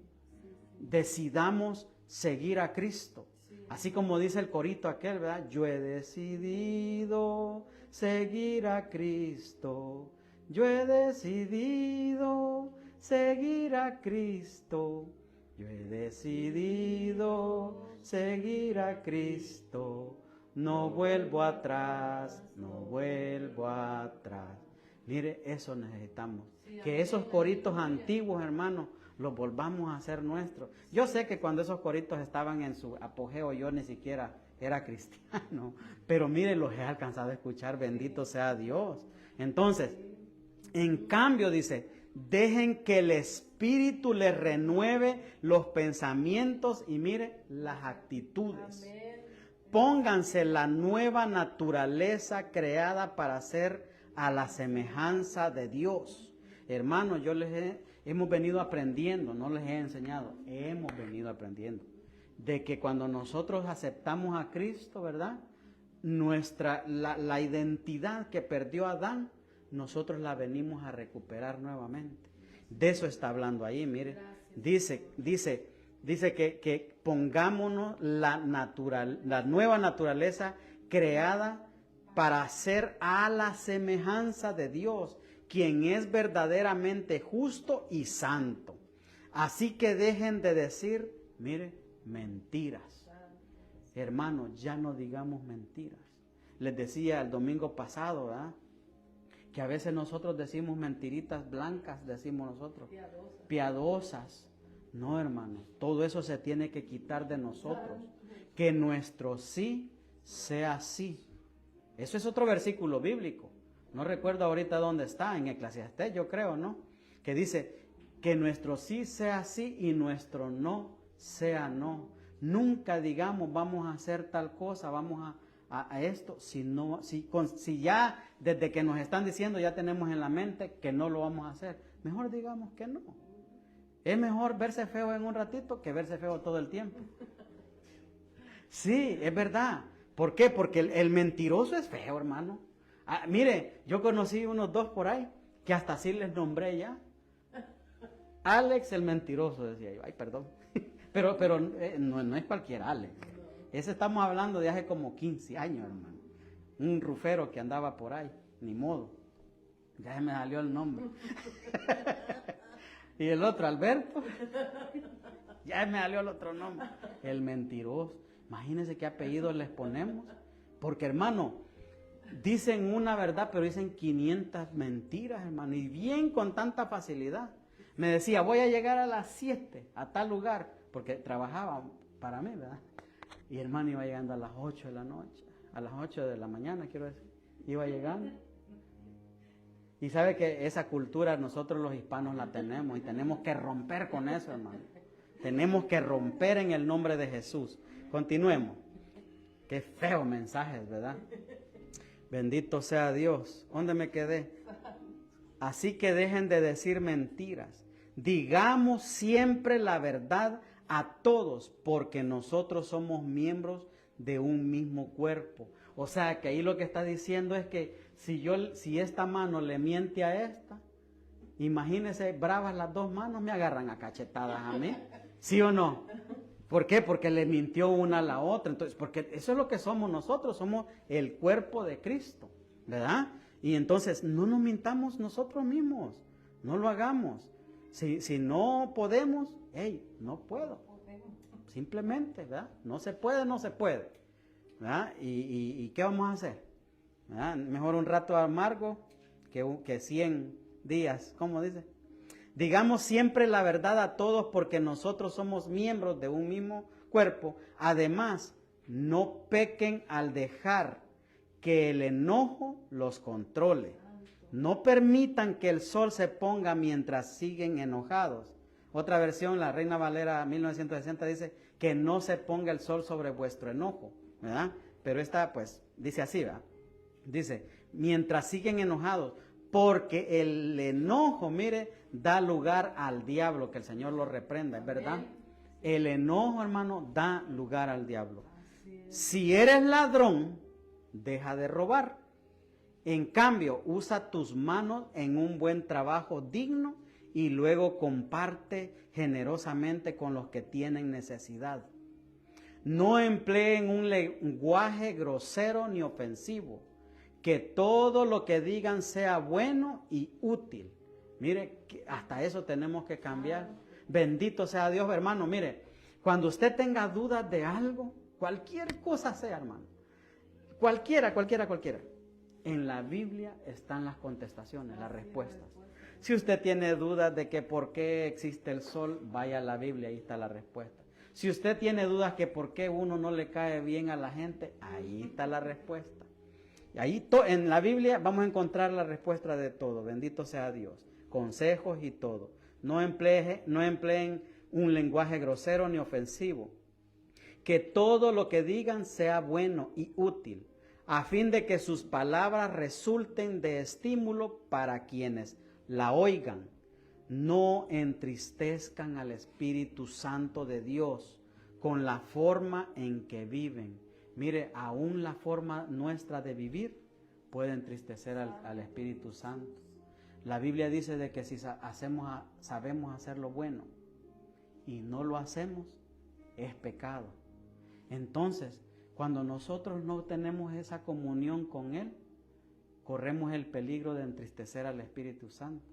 Decidamos seguir a Cristo. Así como dice el corito aquel, ¿verdad? Yo he decidido seguir a Cristo. Yo he decidido seguir a Cristo. Yo he decidido seguir a Cristo. No vuelvo atrás, no vuelvo atrás. Mire, eso necesitamos. Que esos coritos antiguos, hermanos, los volvamos a hacer nuestros. Yo sé que cuando esos coritos estaban en su apogeo, yo ni siquiera era cristiano. Pero mire, los he alcanzado a escuchar, bendito sea Dios. Entonces, en cambio, dice, dejen que el Espíritu les renueve los pensamientos y mire, las actitudes. Pónganse la nueva naturaleza creada para ser a la semejanza de Dios. Hermanos, hemos venido aprendiendo, no les he enseñado, hemos venido aprendiendo de que cuando nosotros aceptamos a Cristo, ¿verdad? La identidad que perdió Adán, nosotros la venimos a recuperar nuevamente. De eso está hablando ahí, mire. Dice que pongámonos la nueva naturaleza creada para ser a la semejanza de Dios, quien es verdaderamente justo y santo. Así que dejen de decir, mire, mentiras. Hermanos, ya no digamos mentiras. Les decía el domingo pasado, ¿verdad? Que a veces nosotros decimos mentiritas blancas, decimos nosotros, piadosas. No, hermano, todo eso se tiene que quitar de nosotros. Que nuestro sí sea sí. Eso es otro versículo bíblico. No recuerdo ahorita dónde está, en Eclesiastés, yo creo, ¿no? Que dice que nuestro sí sea sí y nuestro no sea no. Nunca digamos vamos a hacer tal cosa, vamos a esto, si ya desde que nos están diciendo ya tenemos en la mente que no lo vamos a hacer. Mejor digamos que no. Es mejor verse feo en un ratito que verse feo todo el tiempo. Sí, es verdad. ¿Por qué? Porque el mentiroso es feo, hermano. Mire, yo conocí unos dos por ahí que hasta así les nombré ya. Alex el mentiroso, decía yo. Ay, perdón. Pero no es cualquier Alex. Ese estamos hablando de hace como 15 años, hermano. Un rufero que andaba por ahí. Ni modo. Ya se me salió el nombre. Y el otro, Alberto. Ya me salió el otro nombre. El mentiroso. Imagínense qué apellido les ponemos. Porque, hermano, dicen una verdad, pero dicen 500 mentiras, hermano. Y bien con tanta facilidad. Me decía, voy a llegar a las 7 a tal lugar. Porque trabajaba para mí, ¿verdad? Y hermano iba llegando a las 8 de la noche. A las 8 de la mañana, quiero decir. Iba llegando. Y sabe que esa cultura nosotros los hispanos la tenemos. Y tenemos que romper con eso, hermano. Tenemos que romper en el nombre de Jesús. Continuemos. Qué feo mensajes, ¿verdad? Bendito sea Dios. ¿Dónde me quedé? Así que dejen de decir mentiras. Digamos siempre la verdad a todos, porque nosotros somos miembros de un mismo cuerpo. O sea que ahí lo que está diciendo es que si esta mano le miente a esta, imagínense, bravas las dos manos, me agarran a cachetadas a mí. ¿Sí o no? ¿Por qué? Porque le mintió una a la otra. Entonces, porque eso es lo que somos nosotros, somos el cuerpo de Cristo, ¿verdad? Y entonces no nos mintamos nosotros mismos, no lo hagamos. Si no podemos, hey, no puedo. Simplemente, ¿verdad? No se puede, no se puede. ¿Verdad? ¿Y qué vamos a hacer? ¿Verdad? Mejor un rato amargo que 100 días, ¿cómo dice? Digamos siempre la verdad a todos porque nosotros somos miembros de un mismo cuerpo. Además, no pequen al dejar que el enojo los controle. No permitan que el sol se ponga mientras siguen enojados. Otra versión, la Reina Valera 1960 dice que no se ponga el sol sobre vuestro enojo, ¿verdad? Pero esta pues dice así, ¿verdad? Dice, mientras siguen enojados, porque el enojo, mire, da lugar al diablo, que el Señor lo reprenda, ¿es verdad? El enojo, hermano, da lugar al diablo. Si eres ladrón, deja de robar. En cambio, usa tus manos en un buen trabajo digno y luego comparte generosamente con los que tienen necesidad. No empleen un lenguaje grosero ni ofensivo. Que todo lo que digan sea bueno y útil. Mire, hasta eso tenemos que cambiar. Bendito sea Dios, hermano. Mire, cuando usted tenga dudas de algo, cualquier cosa sea, hermano. Cualquiera. En la Biblia están las contestaciones, las respuestas. Si usted tiene dudas de que por qué existe el sol, vaya a la Biblia, ahí está la respuesta. Si usted tiene dudas que por qué uno no le cae bien a la gente, ahí está la respuesta. Y ahí en la Biblia vamos a encontrar la respuesta de todo. Bendito sea Dios. Consejos y todo. No empleen un lenguaje grosero ni ofensivo. Que todo lo que digan sea bueno y útil, a fin de que sus palabras resulten de estímulo para quienes la oigan. No entristezcan al Espíritu Santo de Dios con la forma en que viven. Mire, aún la forma nuestra de vivir puede entristecer al Espíritu Santo. La Biblia dice de que si sabemos hacer lo bueno y no lo hacemos, es pecado. Entonces, cuando nosotros no tenemos esa comunión con Él, corremos el peligro de entristecer al Espíritu Santo.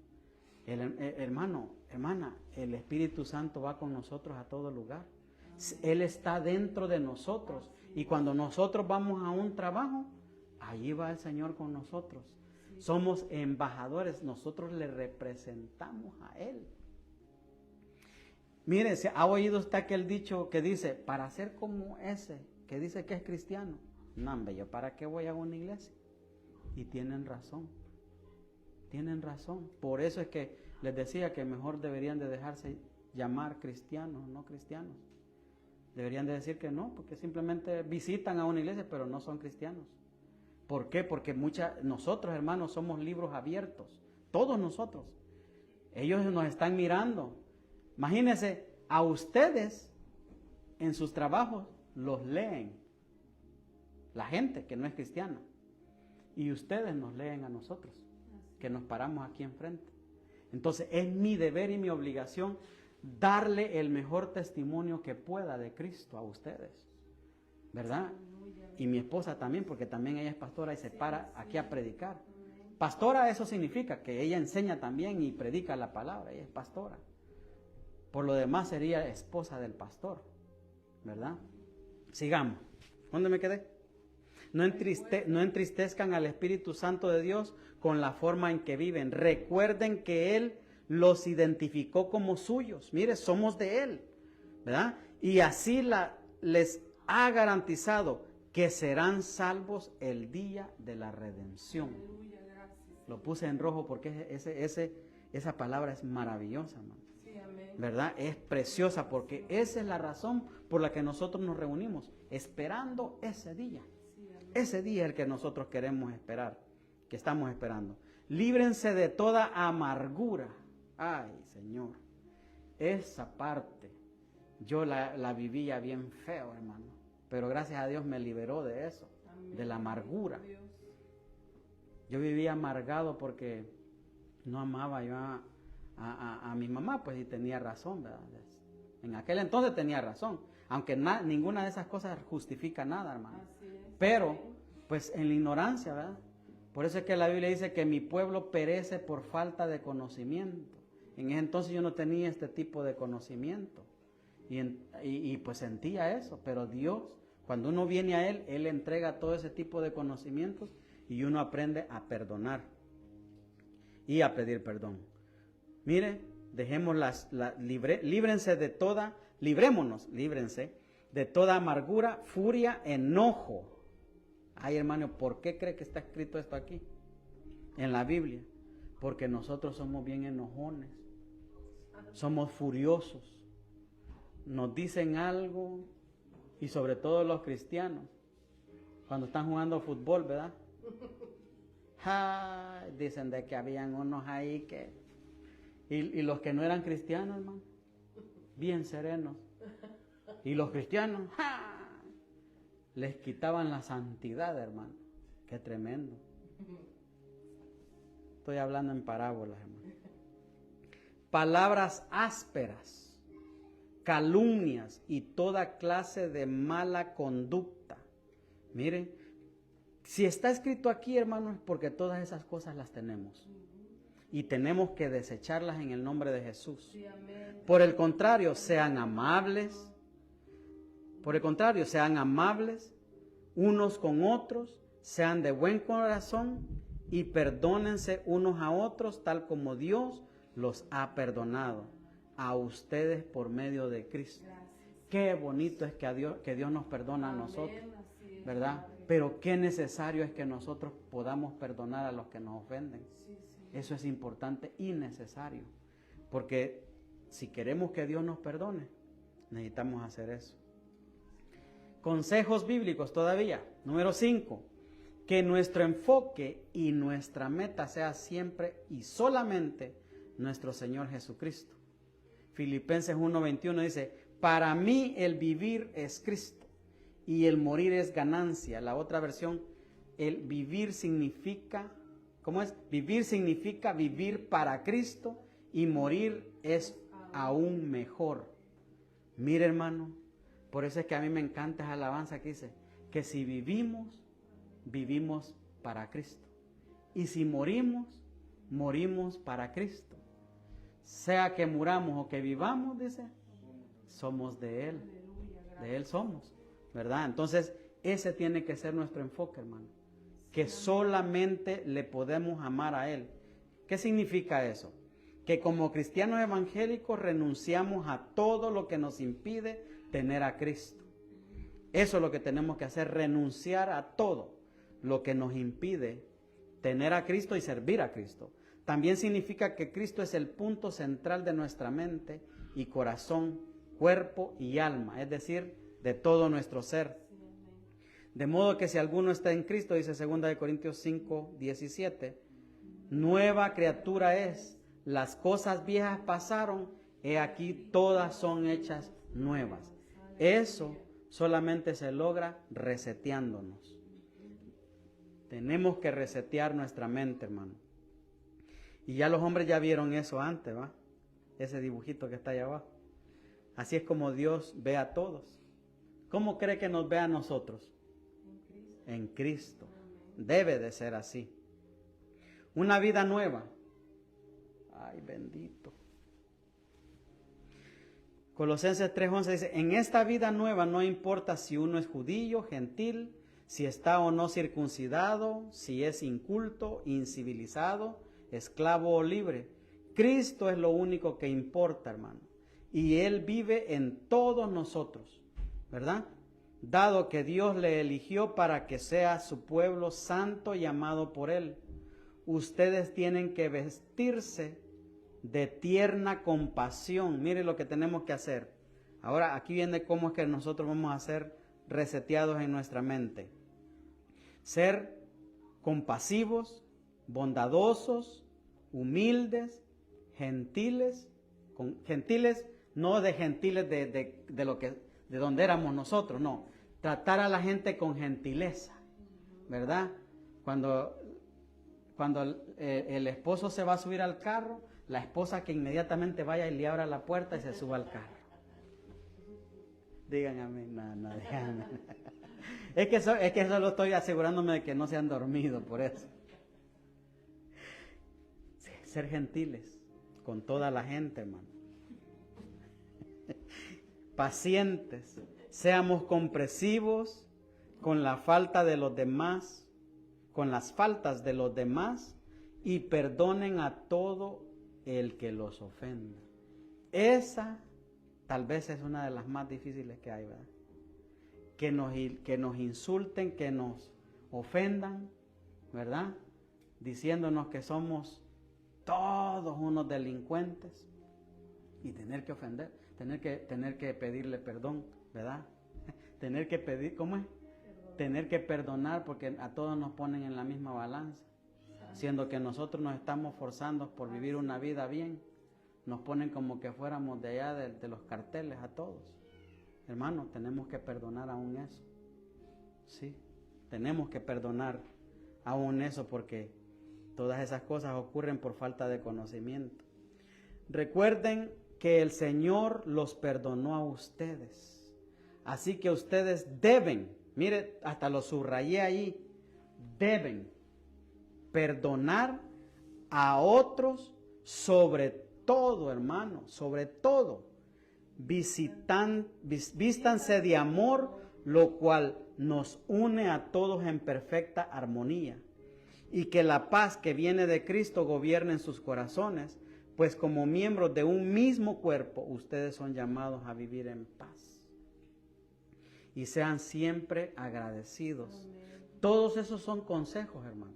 Hermano, hermana, el Espíritu Santo va con nosotros a todo lugar. Él está dentro de nosotros. Y cuando nosotros vamos a un trabajo, allí va el Señor con nosotros. Somos embajadores, nosotros le representamos a Él. Mire, ¿ha oído usted aquel dicho que dice, para ser como ese, que dice que es cristiano? No, hombre, ¿yo para qué voy a una iglesia? Y tienen razón. Por eso es que les decía que mejor deberían de dejarse llamar cristianos, no cristianos. Deberían de decir que no, porque simplemente visitan a una iglesia, pero no son cristianos. ¿Por qué? Porque nosotros, hermanos, somos libros abiertos. Todos nosotros. Ellos nos están mirando. Imagínense, a ustedes en sus trabajos los leen. La gente que no es cristiana. Y ustedes nos leen a nosotros, que nos paramos aquí enfrente. Entonces es mi deber y mi obligación darle el mejor testimonio que pueda de Cristo a ustedes, ¿verdad? Y mi esposa también, porque también ella es pastora y se para aquí a predicar. Pastora, eso significa que ella enseña también y predica la palabra, ella es pastora. Por lo demás sería esposa del pastor, ¿verdad? Sigamos. ¿Dónde me quedé? No entristezcan al Espíritu Santo de Dios con la forma en que viven. Recuerden que Él los identificó como suyos. Mire, somos de Él, ¿verdad? Y así les ha garantizado que serán salvos el día de la redención. Lo puse en rojo porque esa palabra es maravillosa, hermano. ¿Verdad? Es preciosa porque esa es la razón por la que nosotros nos reunimos, esperando ese día. Ese día es el que nosotros queremos esperar, que estamos esperando. Líbrense de toda amargura. Ay, Señor, esa parte yo la vivía bien feo, hermano. Pero gracias a Dios me liberó de eso, de la amargura. Yo vivía amargado porque no amaba yo a mi mamá, pues, y tenía razón, ¿verdad? En aquel entonces tenía razón. Aunque ninguna de esas cosas justifica nada, hermano. Así es. Pero, pues en la ignorancia, ¿verdad? Por eso es que la Biblia dice que mi pueblo perece por falta de conocimiento. En ese entonces yo no tenía este tipo de conocimiento. Y pues sentía eso. Pero Dios, cuando uno viene a Él, Él entrega todo ese tipo de conocimientos y uno aprende a perdonar y a pedir perdón. Mire, dejemos líbrense de toda amargura, furia, enojo. Ay, hermano, ¿por qué cree que está escrito esto aquí en la Biblia? Porque nosotros somos bien enojones, somos furiosos. Nos dicen algo, y sobre todo los cristianos, cuando están jugando fútbol, ¿verdad? Dicen de que habían unos ahí que... Y los que no eran cristianos, hermano, bien serenos. Y los cristianos, les quitaban la santidad, hermano. Qué tremendo. Estoy hablando en parábolas, hermano. Palabras ásperas, calumnias y toda clase de mala conducta. Miren, si está escrito aquí, hermano, es porque todas esas cosas las tenemos. Y tenemos que desecharlas en el nombre de Jesús. Sí, amén. Por el contrario, sean amables. Por el contrario, sean amables unos con otros, sean de buen corazón y perdónense unos a otros, tal como Dios los ha perdonado a ustedes por medio de Cristo. Gracias. Qué bonito es que Dios nos perdona a nosotros, Amén, así es, ¿verdad? Padre. Pero qué necesario es que nosotros podamos perdonar a los que nos ofenden. Sí, sí. Eso es importante y necesario, porque si queremos que Dios nos perdone, necesitamos hacer eso. Consejos bíblicos todavía. Número 5. Que nuestro enfoque y nuestra meta sea siempre y solamente nuestro Señor Jesucristo. Filipenses 1:21 dice, para mí el vivir es Cristo y el morir es ganancia. La otra versión, el vivir significa, ¿cómo es? Vivir significa vivir para Cristo y morir es aún mejor. Mire, hermano, por eso es que a mí me encanta esa alabanza que dice que si vivimos, vivimos para Cristo. Y si morimos, morimos para Cristo. Sea que muramos o que vivamos, dice, somos de Él. De Él somos, ¿verdad? Entonces, ese tiene que ser nuestro enfoque, hermano. Que solamente le podemos amar a Él. ¿Qué significa eso? Que como cristianos evangélicos renunciamos a todo lo que nos impide tener a Cristo. Eso es lo que tenemos que hacer, renunciar a todo lo que nos impide tener a Cristo y servir a Cristo. También significa que Cristo es el punto central de nuestra mente y corazón, cuerpo y alma, es decir, de todo nuestro ser. De modo que si alguno está en Cristo, dice 2 Corintios 5:17, nueva criatura es, las cosas viejas pasaron, he aquí todas son hechas nuevas. Eso solamente se logra reseteándonos. Tenemos que resetear nuestra mente, hermano. Y ya los hombres ya vieron eso antes, ¿va? Ese dibujito que está allá abajo. Así es como Dios ve a todos. ¿Cómo cree que nos ve a nosotros? En Cristo. Debe de ser así. Una vida nueva. Ay, bendito. Colosenses 3:11 dice, en esta vida nueva no importa si uno es judío, gentil, si está o no circuncidado, si es inculto, incivilizado, esclavo o libre. Cristo es lo único que importa, hermano. Y Él vive en todos nosotros, ¿verdad? Dado que Dios le eligió para que sea su pueblo santo y amado por Él, ustedes tienen que vestirse de tierna compasión. Mire lo que tenemos que hacer. Ahora aquí viene cómo es que nosotros vamos a ser reseteados en nuestra mente. Ser compasivos, bondadosos, humildes, gentiles, gentiles no de gentiles de lo que de donde éramos nosotros, no. Tratar a la gente con gentileza, ¿verdad? Cuando el esposo se va a subir al carro, la esposa que inmediatamente vaya y le abra la puerta y se suba al carro. Digan amén. No, no, digan amén. Es que solo estoy asegurándome de que no se han dormido, por eso. Sí, ser gentiles con toda la gente, hermano. Pacientes, seamos comprensivos con la falta de los demás, con las faltas de los demás, y perdonen a todo el que los ofenda. Esa tal vez es una de las más difíciles que hay, ¿verdad? Que nos insulten, que nos ofendan, ¿verdad? Diciéndonos que somos todos unos delincuentes y tener que ofender, tener que pedirle perdón, ¿verdad? Tener que pedir, ¿cómo es? Tener que perdonar porque a todos nos ponen en la misma balanza, siendo que nosotros nos estamos forzando por vivir una vida bien, nos ponen como que fuéramos de allá de los carteles a todos. Hermanos, tenemos que perdonar aún eso, sí, tenemos que perdonar aún eso porque todas esas cosas ocurren por falta de conocimiento. Recuerden que el Señor los perdonó a ustedes, así que ustedes deben, mire, hasta lo subrayé ahí, deben perdonar a otros, sobre todo, hermano, sobre todo. Vístanse de amor, lo cual nos une a todos en perfecta armonía. Y que la paz que viene de Cristo gobierne en sus corazones, pues como miembros de un mismo cuerpo, ustedes son llamados a vivir en paz. Y sean siempre agradecidos. Todos esos son consejos, hermano,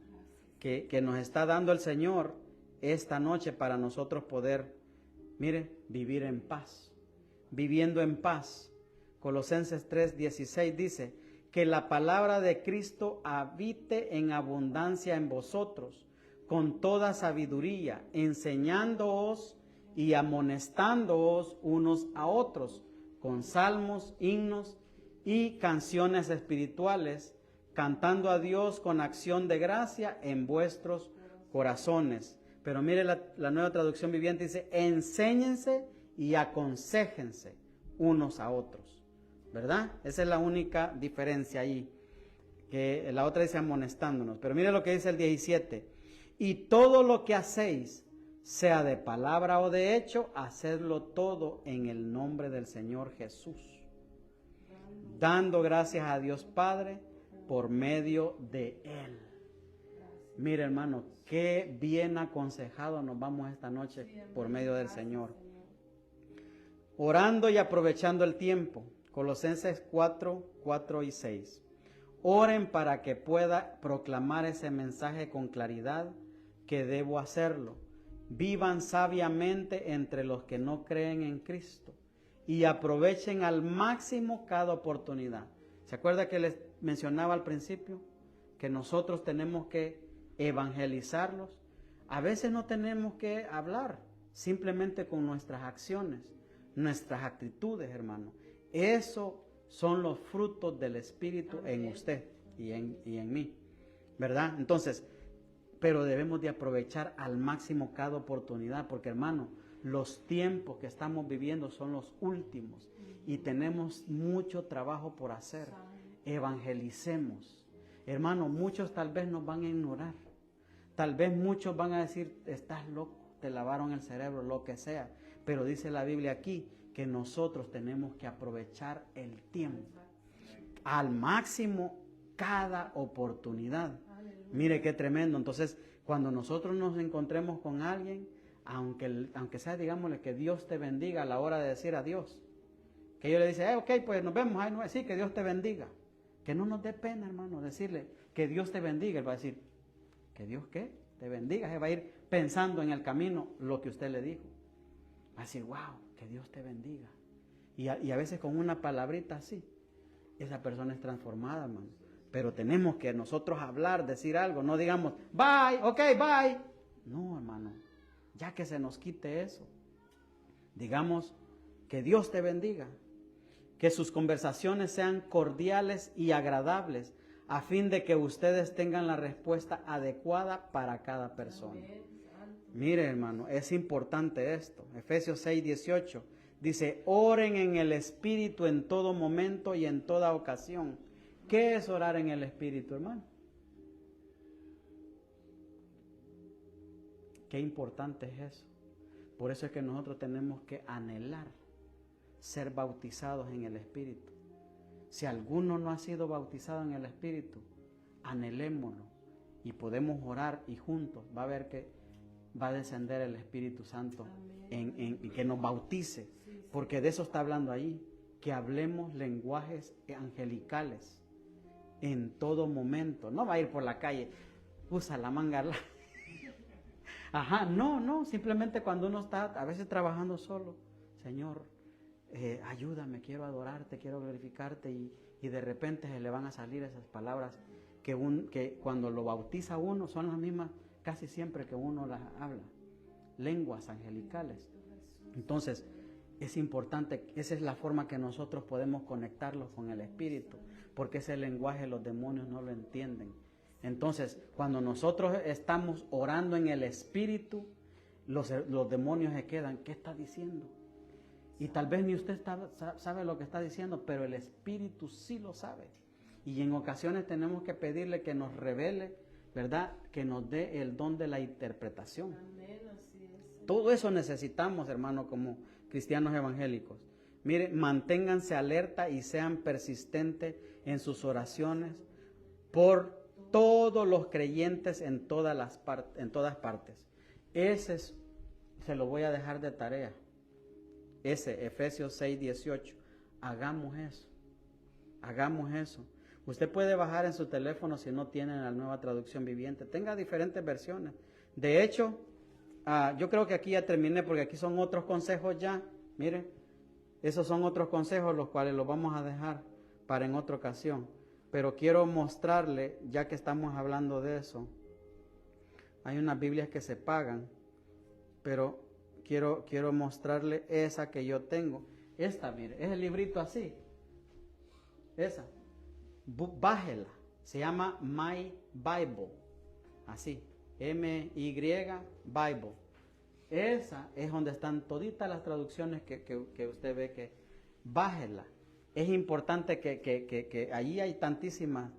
que nos está dando el Señor esta noche para nosotros poder, mire, vivir en paz. Viviendo en paz. Colosenses 3:16 dice, que la palabra de Cristo habite en abundancia en vosotros, con toda sabiduría, enseñándoos y amonestándoos unos a otros, con salmos, himnos y canciones espirituales, cantando a Dios con acción de gracia en vuestros corazones. Pero mire la Nueva Traducción Viviente dice, enséñense y aconséjense unos a otros, ¿verdad? Esa es la única diferencia ahí, que la otra dice amonestándonos. Pero mire lo que dice el 17, y todo lo que hacéis, sea de palabra o de hecho, hacedlo todo en el nombre del Señor Jesús, dando gracias a Dios Padre por medio de Él. Mire, hermano, qué bien aconsejado nos vamos esta noche por medio del Señor. Orando y aprovechando el tiempo. Colosenses 4 y 6. Oren para que pueda proclamar ese mensaje con claridad que debo hacerlo. Vivan sabiamente entre los que no creen en Cristo y aprovechen al máximo cada oportunidad. ¿Se acuerda que les mencionaba al principio? Que nosotros tenemos que evangelizarlos. A veces no tenemos que hablar, simplemente con nuestras acciones, nuestras actitudes, hermano. Eso son los frutos del Espíritu en usted y en mí, ¿verdad? Entonces, pero debemos de aprovechar al máximo cada oportunidad, porque, hermano, los tiempos que estamos viviendo son los últimos y tenemos mucho trabajo por hacer. Evangelicemos. Hermano, muchos tal vez nos van a ignorar. Tal vez muchos van a decir, estás loco, te lavaron el cerebro, lo que sea. Pero dice la Biblia aquí que nosotros tenemos que aprovechar el tiempo al máximo cada oportunidad. Mire qué tremendo. Entonces, cuando nosotros nos encontremos con alguien, aunque sea, digámosle, que Dios te bendiga a la hora de decir adiós. Que yo le dice, ok, pues nos vemos. Sí, que Dios te bendiga. Que no nos dé pena, hermano, decirle que Dios te bendiga. Él va a decir, ¿que Dios qué? Te bendiga. Él va a ir pensando en el camino lo que usted le dijo. Va a decir, wow, que Dios te bendiga. Y a veces con una palabrita así, esa persona es transformada, hermano. Pero tenemos que nosotros hablar, decir algo. No digamos, bye, ok, bye. No, hermano, ya que se nos quite eso. Digamos, que Dios te bendiga. Que sus conversaciones sean cordiales y agradables, a fin de que ustedes tengan la respuesta adecuada para cada persona. Mire, hermano, es importante esto. Efesios 6:18 Dice, oren en el Espíritu en todo momento y en toda ocasión. ¿Qué es orar en el Espíritu, hermano? Qué importante es eso. Por eso es que nosotros tenemos que anhelar ser bautizados en el Espíritu. Si alguno no ha sido bautizado en el Espíritu, anhelémoslo y podemos orar y juntos va a ver que va a descender el Espíritu Santo en que nos bautice, porque de eso está hablando ahí, que hablemos lenguajes angelicales en todo momento. No va a ir por la calle, usa la manga. Ajá, no, simplemente cuando uno está a veces trabajando solo, Señor, ayúdame, quiero adorarte, quiero glorificarte, y de repente se le van a salir esas palabras que cuando lo bautiza uno son las mismas casi siempre que uno las habla, lenguas angelicales. Entonces es importante, esa es la forma que nosotros podemos conectarlos con el Espíritu, porque ese lenguaje los demonios no lo entienden. Entonces, cuando nosotros estamos orando en el Espíritu, los demonios se quedan, ¿qué está diciendo? Y tal vez ni usted sabe lo que está diciendo, pero el Espíritu sí lo sabe. Y en ocasiones tenemos que pedirle que nos revele, ¿verdad? Que nos dé el don de la interpretación. Amén, así es. Todo eso necesitamos, hermano, como cristianos evangélicos. Miren, manténganse alerta y sean persistentes en sus oraciones por todos los creyentes en todas partes. Ese se lo voy a dejar de tarea. Efesios 6:18. Hagamos eso. Usted puede bajar en su teléfono si no tiene la Nueva Traducción Viviente. Tenga diferentes versiones. De hecho, yo creo que aquí ya terminé porque aquí son otros consejos ya. Mire, esos son otros consejos los cuales los vamos a dejar para en otra ocasión. Pero quiero mostrarle, ya que estamos hablando de eso, hay unas Biblias que se pagan, pero quiero mostrarle esa que yo tengo. Esta, mire, es el librito así. Esa. Bájela. Se llama My Bible. Así. M-Y Bible. Esa es donde están toditas las traducciones que usted ve que bájela. Es importante que allí hay tantísimas,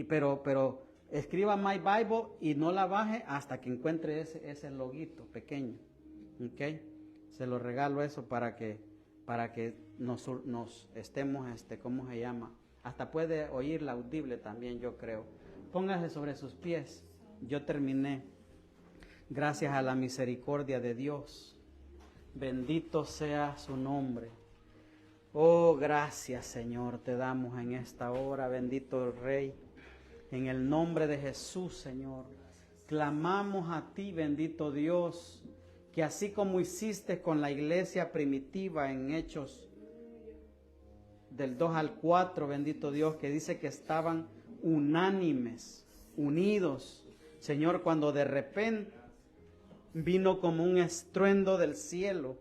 pero escriba My Bible y no la baje hasta que encuentre ese loguito pequeño. ¿Ok? Se lo regalo eso para que nos estemos, ¿cómo se llama? Hasta puede oírla audible también, yo creo. Póngase sobre sus pies. Yo terminé. Gracias a la misericordia de Dios. Bendito sea su nombre. Oh, gracias, Señor, te damos en esta hora, bendito el Rey. En el nombre de Jesús, Señor, clamamos a ti, bendito Dios, que así como hiciste con la iglesia primitiva en Hechos del 2 al 4, bendito Dios, que dice que estaban unánimes, unidos. Señor, cuando de repente vino como un estruendo del cielo,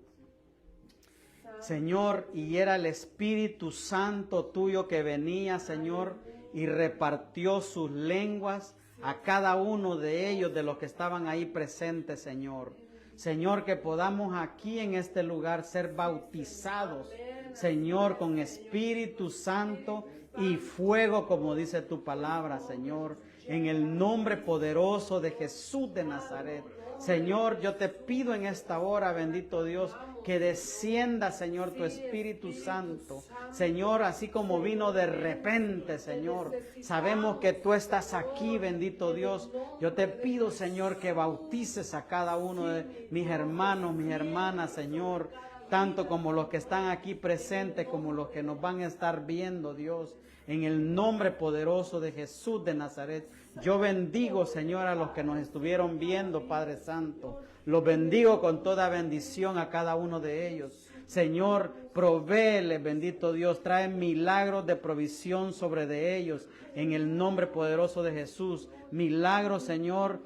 Señor, y era el Espíritu Santo tuyo que venía, Señor, y repartió sus lenguas a cada uno de ellos, de los que estaban ahí presentes, Señor. Señor, que podamos aquí en este lugar ser bautizados, Señor, con Espíritu Santo y fuego, como dice tu palabra, Señor, en el nombre poderoso de Jesús de Nazaret. Señor, yo te pido en esta hora, bendito Dios, que descienda, Señor, tu Espíritu Santo. Señor, así como vino de repente, Señor, sabemos que tú estás aquí, bendito Dios. Yo te pido, Señor, que bautices a cada uno de mis hermanos, mis hermanas, Señor, tanto como los que están aquí presentes, como los que nos van a estar viendo, Dios. En el nombre poderoso de Jesús de Nazaret, yo bendigo, Señor, a los que nos estuvieron viendo, Padre Santo. Los bendigo con toda bendición a cada uno de ellos. Señor, provéele, bendito Dios, trae milagros de provisión sobre de ellos. En el nombre poderoso de Jesús, milagros, Señor,